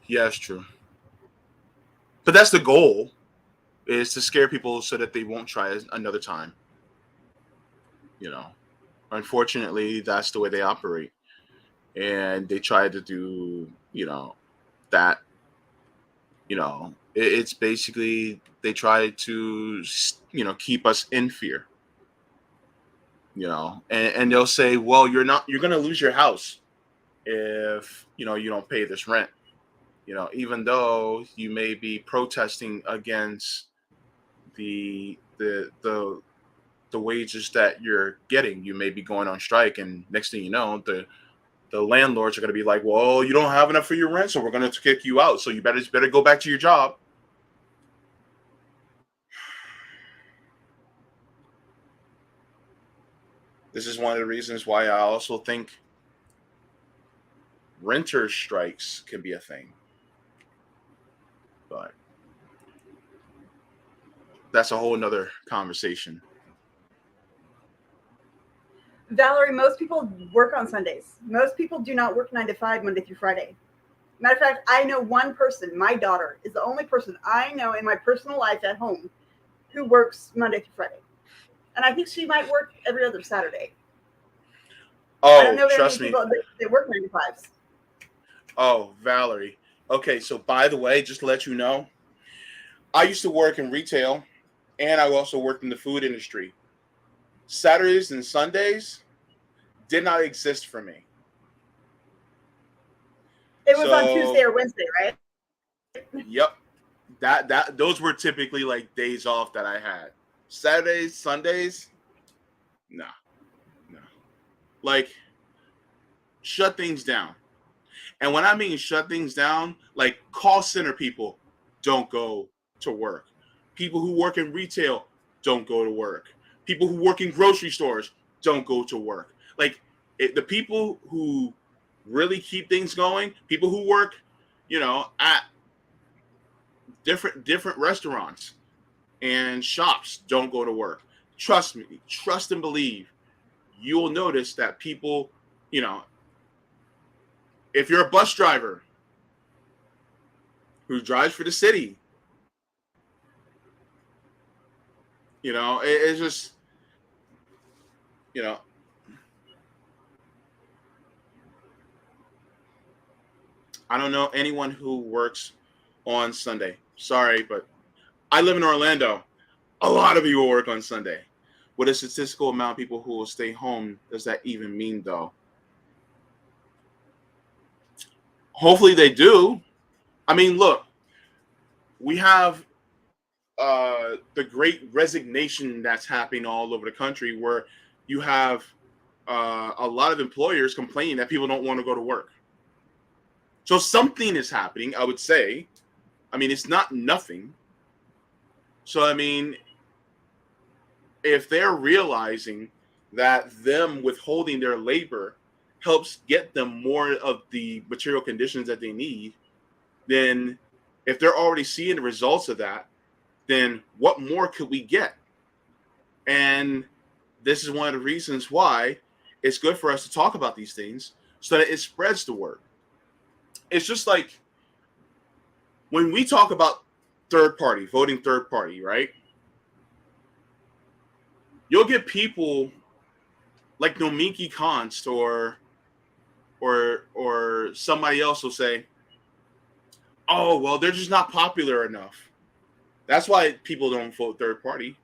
Speaker 1: Yeah, it's true. But that's the goal, is to scare people so that they won't try another time. You know, unfortunately, that's the way they operate. And they try to do, that, it's basically, they try to, keep us in fear. And they'll say, well, you're going to lose your house if, you don't pay this rent, even though you may be protesting against the wages that you're getting. You may be going on strike, and next thing you know, the landlords are going to be like, well, you don't have enough for your rent, so we're going to kick you out. So you better go back to your job. This is one of the reasons why I also think renter strikes can be a thing. But that's a whole nother conversation.
Speaker 2: Valerie, most people work on Sundays. Most people do not work 9 to 5 Monday through Friday. Matter of fact, I know one person, my daughter, is the only person I know in my personal life at home who works Monday through Friday. And I think she might work every other Saturday.
Speaker 1: Oh,
Speaker 2: I don't know
Speaker 1: trust me.
Speaker 2: People that work 9 to 5s.
Speaker 1: Oh, Valerie. Okay, so by the way, just to let you know, I used to work in retail, and I also worked in the food industry. Saturdays and Sundays did not exist for me.
Speaker 2: It was on Tuesday or Wednesday, right?
Speaker 1: Yep. Those were typically like days off that I had. Saturdays, Sundays, no. Like, shut things down. And when I mean shut things down, like call center people don't go to work. People who work in retail don't go to work. People who work in grocery stores don't go to work. Like, the people who really keep things going, people who work, at different restaurants and shops don't go to work. Trust me, trust and believe. You will notice that people, if you're a bus driver who drives for the city, it's just, I don't know anyone who works on Sunday. Sorry, but I live in Orlando. A lot of people work on Sunday, What a statistical amount of people who will stay home does that even mean, though? Hopefully they do. I mean, look, we have the great resignation that's happening all over the country, where you have a lot of employers complaining that people don't want to go to work. So something is happening, I would say. I mean, it's not nothing. So, I mean, if they're realizing that them withholding their labor helps get them more of the material conditions that they need, then if they're already seeing the results of that, then what more could we get? And this is one of the reasons why it's good for us to talk about these things so that it spreads the word. It's just like when we talk about third party, voting third party, right? You'll get people like Nomiki Konst or somebody else will say, "Oh, well, they're just not popular enough. That's why people don't vote third party."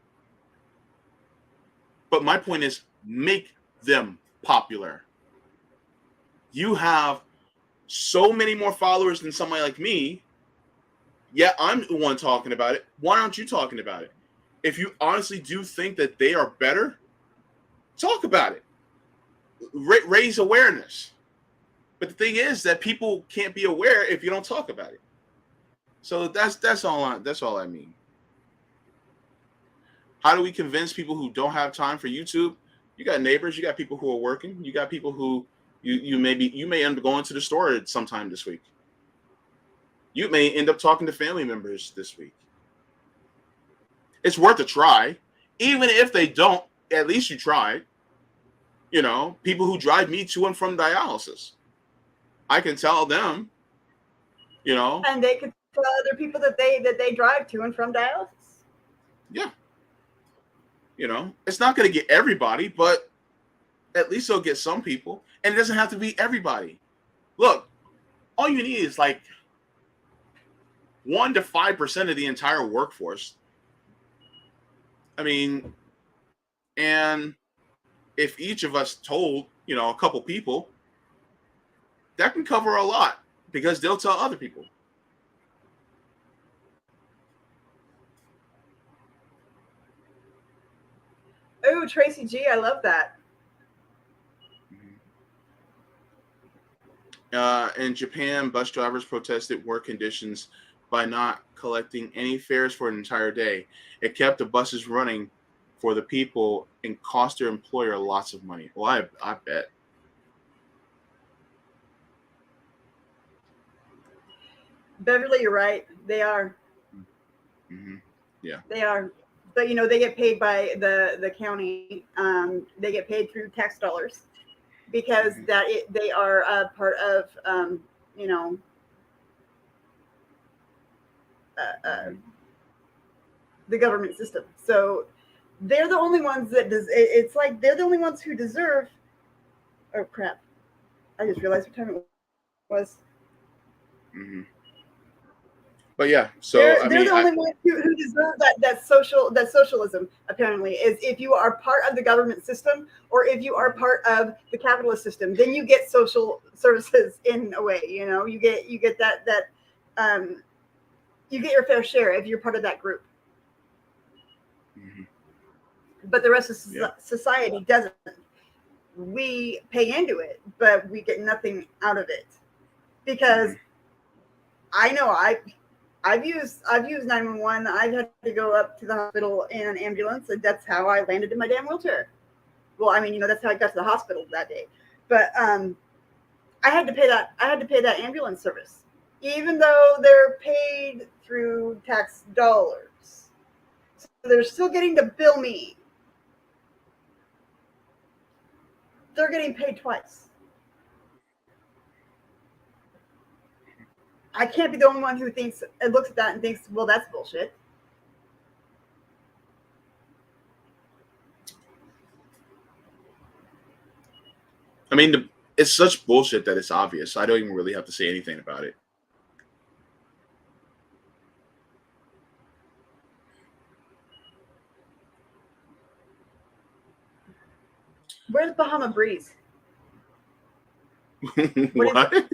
Speaker 1: But my point is, make them popular. You have so many more followers than somebody like me. Yeah, I'm the one talking about it. Why aren't you talking about it? If you honestly do think that they are better, talk about it. Raise awareness. But the thing is that people can't be aware if you don't talk about it. So that's all I mean. How do we convince people who don't have time for YouTube? You got neighbors, you got people who are working, you got people who you may end up going to the store sometime this week. You may end up talking to family members this week. It's worth a try. Even if they don't, at least you tried. You know, people who drive me to and from dialysis. I can tell them, you know.
Speaker 2: And they could tell other people that they drive to and from dialysis.
Speaker 1: Yeah. You know, it's not going to get everybody, but at least it'll get some people. And it doesn't have to be everybody. Look, all you need is like 1 to 5% of the entire workforce. I mean, and if each of us told, you know, a couple people, that can cover a lot because they'll tell other people.
Speaker 2: Oh, Tracy G, I love that.
Speaker 1: In Japan, bus drivers protested work conditions by not collecting any fares for an entire day. It kept the buses running for the people and cost their employer lots of money. Well, I bet.
Speaker 2: Beverly, you're right. They are.
Speaker 1: Mm-hmm. Yeah.
Speaker 2: They are. But, you know, they get paid by the county. They get paid through tax dollars because they are a part of, you know, the government system. So they're the only ones that it's like they're the only ones who deserve. Oh crap! I just realized what time it was.
Speaker 1: Mm-hmm. But yeah, so
Speaker 2: they're the only ones who deserve that socialism. Apparently, is if you are part of the government system or if you are part of the capitalist system, then you get social services in a way. You know, you get that you get your fair share if you're part of that group.
Speaker 1: Mm-hmm.
Speaker 2: But the rest of society doesn't. We pay into it, but we get nothing out of it because I know I've used 911. I've had to go up to the hospital in an ambulance, and that's how I landed in my damn wheelchair. Well, I mean, you know, that's how I got to the hospital that day. But I had to pay that. I had to pay that ambulance service, even though they're paid through tax dollars. So they're still getting to bill me. They're getting paid twice. I can't be the only one who thinks and looks at that and thinks, well, that's bullshit.
Speaker 1: I mean, it's such bullshit that it's obvious. I don't even really have to say anything about it.
Speaker 2: Where's Bahama Breeze?
Speaker 1: What?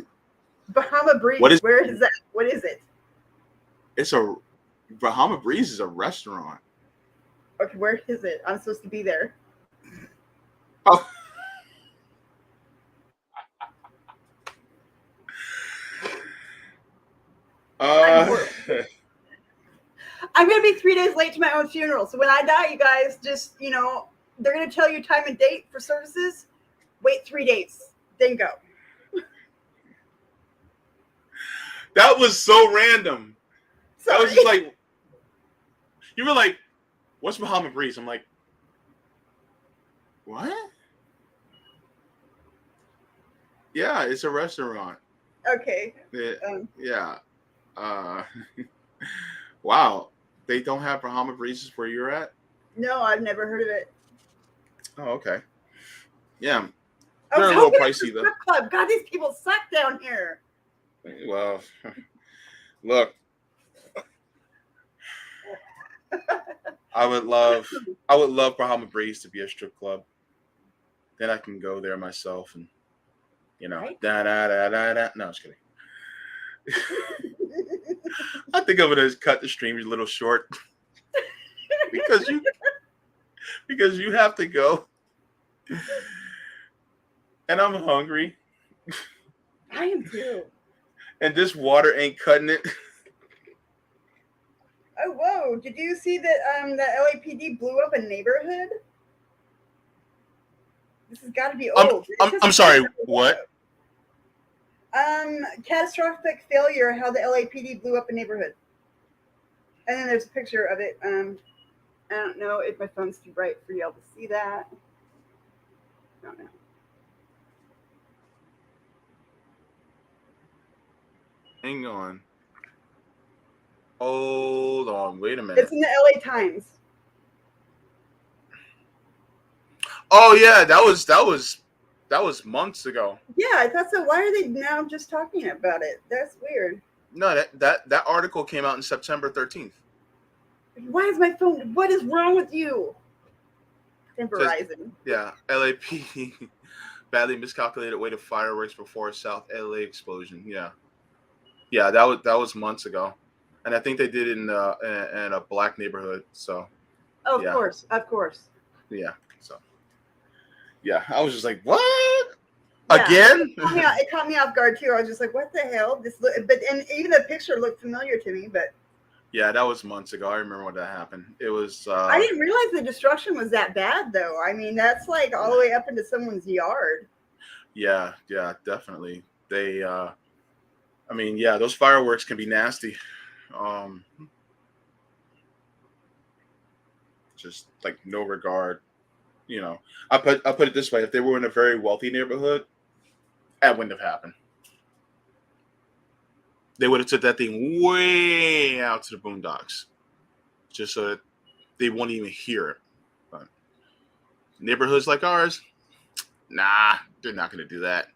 Speaker 2: Bahama Breeze.
Speaker 1: What is?
Speaker 2: Where is that? What is it?
Speaker 1: It's a Bahama Breeze is a restaurant.
Speaker 2: Okay, where is it? I'm supposed to be there.
Speaker 1: Oh.
Speaker 2: I'm gonna be 3 days late to my own funeral. So when I die, you guys just, they're gonna tell you time and date for services. Wait 3 days, then go.
Speaker 1: That was so random.
Speaker 2: Sorry.
Speaker 1: That was just like, you were like, "What's Bahama Breeze?" I'm like, "What?" Yeah, it's a restaurant.
Speaker 2: Okay.
Speaker 1: Yeah. Wow. They don't have Bahama Breezes where you're at?
Speaker 2: No, I've never heard of it.
Speaker 1: Oh, okay. Yeah.
Speaker 2: I was
Speaker 1: They're a little
Speaker 2: hoping
Speaker 1: pricey,
Speaker 2: it was a
Speaker 1: though.
Speaker 2: strip club. God, these people suck down here.
Speaker 1: Well, look. I would love Bahama Breeze to be a strip club. Then I can go there myself and
Speaker 2: Right?
Speaker 1: da da da da da. No, I was kidding. I think I'm gonna cut the stream a little short because you have to go, and I'm hungry,
Speaker 2: I am too.
Speaker 1: and this water ain't cutting it.
Speaker 2: Oh, whoa. Did you see that the LAPD blew up a neighborhood? This has got to be old.
Speaker 1: I'm sorry, what?
Speaker 2: Catastrophic failure, how the LAPD blew up a neighborhood. And then there's a picture of it. I don't know if my phone's too bright for y'all to see that. I don't know.
Speaker 1: Hang on. Hold on. Wait a minute.
Speaker 2: It's in the LA Times.
Speaker 1: Oh yeah, that was months ago.
Speaker 2: Yeah, I thought so. Why are they now just talking about it? That's weird.
Speaker 1: No, that article came out in September 13th.
Speaker 2: Why is my phone? What is wrong with you? And Verizon.
Speaker 1: Yeah, LAPD badly miscalculated weight of fireworks before a South LA explosion. Yeah, that was months ago, and I think they did it in a black neighborhood. So.
Speaker 2: Oh, of course.
Speaker 1: Yeah. So. Yeah, I was just like, what?
Speaker 2: Yeah,
Speaker 1: Again?
Speaker 2: It caught me off guard too. I was just like, what the hell? And even the picture looked familiar to me, but.
Speaker 1: Yeah, that was months ago. I remember when that happened. It was.
Speaker 2: I didn't realize the destruction was that bad, though. I mean, that's like all the way up into someone's yard.
Speaker 1: Yeah, definitely. They, those fireworks can be nasty. Just like no regard. I put it this way: if they were in a very wealthy neighborhood, that wouldn't have happened. They would have took that thing way out to the boondocks, just so that they won't even hear it. But neighborhoods like ours, nah, they're not going to do that.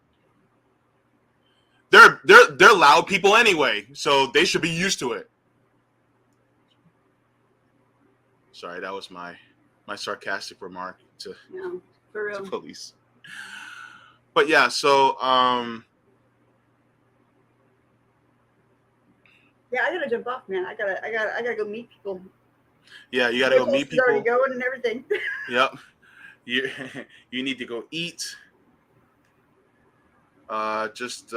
Speaker 1: They're loud people anyway, so they should be used to it. Sorry, that was my sarcastic remark to police. But yeah, so
Speaker 2: yeah, I gotta jump off, man. I gotta go meet people.
Speaker 1: Yeah, you gotta go meet people.
Speaker 2: Already going and everything.
Speaker 1: Yep. You need to go eat. Just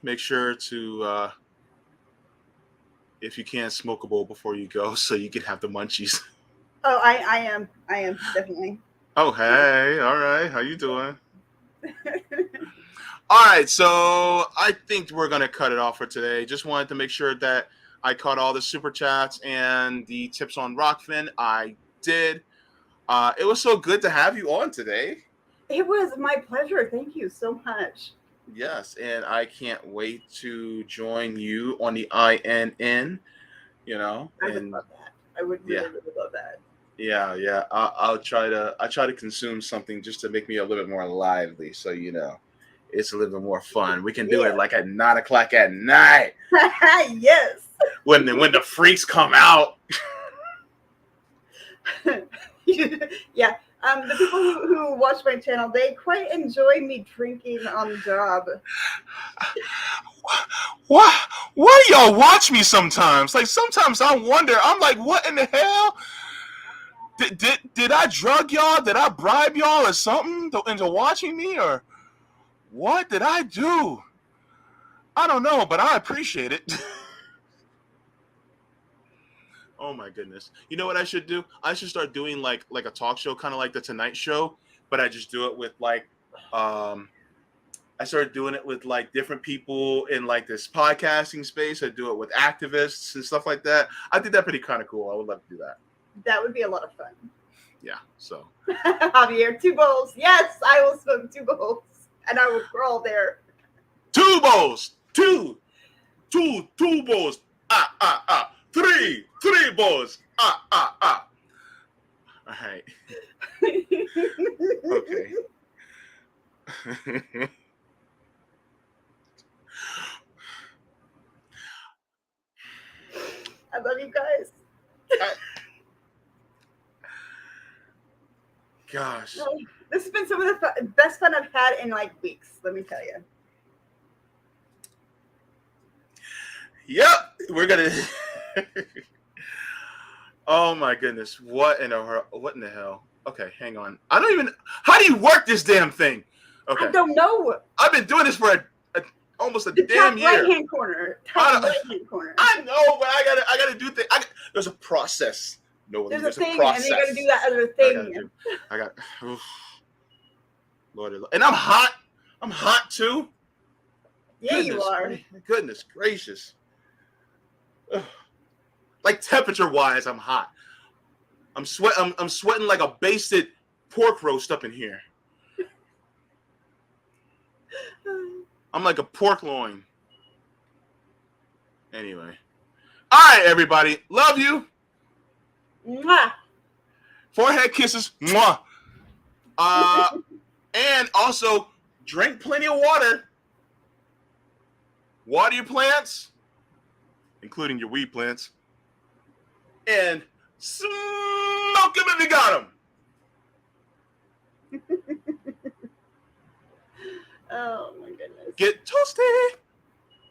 Speaker 1: make sure to if you can smoke a bowl before you go, so you can have the munchies.
Speaker 2: Oh, I am definitely.
Speaker 1: Oh, hey, all right, how you doing? All right, so I think we're gonna cut it off for today. Just wanted to make sure that I caught all the super chats and the tips on Rockfin. I did. It was so good to have you on today.
Speaker 2: It was my pleasure. Thank you so much.
Speaker 1: Yes, and I can't wait to join you on the INN.
Speaker 2: I would love that. I would really love that.
Speaker 1: Yeah. I'll try to consume something just to make me a little bit more lively. So it's a little bit more fun. We can do it like at 9:00 at night.
Speaker 2: Yes.
Speaker 1: When the freaks come out.
Speaker 2: Yeah. The people who watch my channel, they quite enjoy me drinking on the job.
Speaker 1: Why do y'all watch me sometimes? Like sometimes I wonder. I'm like, what in the hell? Did I drug y'all? Did I bribe y'all or something into watching me, or what did I do? I don't know, but I appreciate it. Oh my goodness! You know what I should do? I should start doing like a talk show, kind of like the Tonight Show, but I just do it with like, I started doing it with like different people in like this podcasting space. I do it with activists and stuff like that. I think that's pretty kind of cool. I would love to do that.
Speaker 2: That would be a lot of fun.
Speaker 1: Yeah. So
Speaker 2: Javier, 2 bowls. Yes, I will swim 2 bowls, and I will crawl there.
Speaker 1: 2 bowls. 2 bowls. 3 bowls. All right. Okay.
Speaker 2: I love you guys.
Speaker 1: Gosh.
Speaker 2: This has been some of the best fun I've had in like weeks, let me tell you.
Speaker 1: Yep, we're gonna. Oh my goodness! What in the hell? Okay, hang on. I don't even. How do you work this damn thing? Okay.
Speaker 2: I don't know.
Speaker 1: I've been doing this for almost a
Speaker 2: the
Speaker 1: damn
Speaker 2: top
Speaker 1: year.
Speaker 2: Right hand corner. Top right hand corner.
Speaker 1: I know, but I gotta do things. There's a process. No,
Speaker 2: there's a thing,
Speaker 1: process.
Speaker 2: and then you gotta do that other thing.
Speaker 1: I got. Lord, and I'm hot. I'm hot too.
Speaker 2: Yeah, you are.
Speaker 1: Goodness gracious. Ugh. Like temperature wise, I'm hot. I'm sweating like a basted pork roast up in here. I'm like a pork loin. Anyway. All right, everybody. Love you.
Speaker 2: Mwah.
Speaker 1: Forehead kisses. Mwah. And also drink plenty of water. Water your plants, including your weed plants. And smoke them if you got them.
Speaker 2: Oh my goodness.
Speaker 1: Get toasted.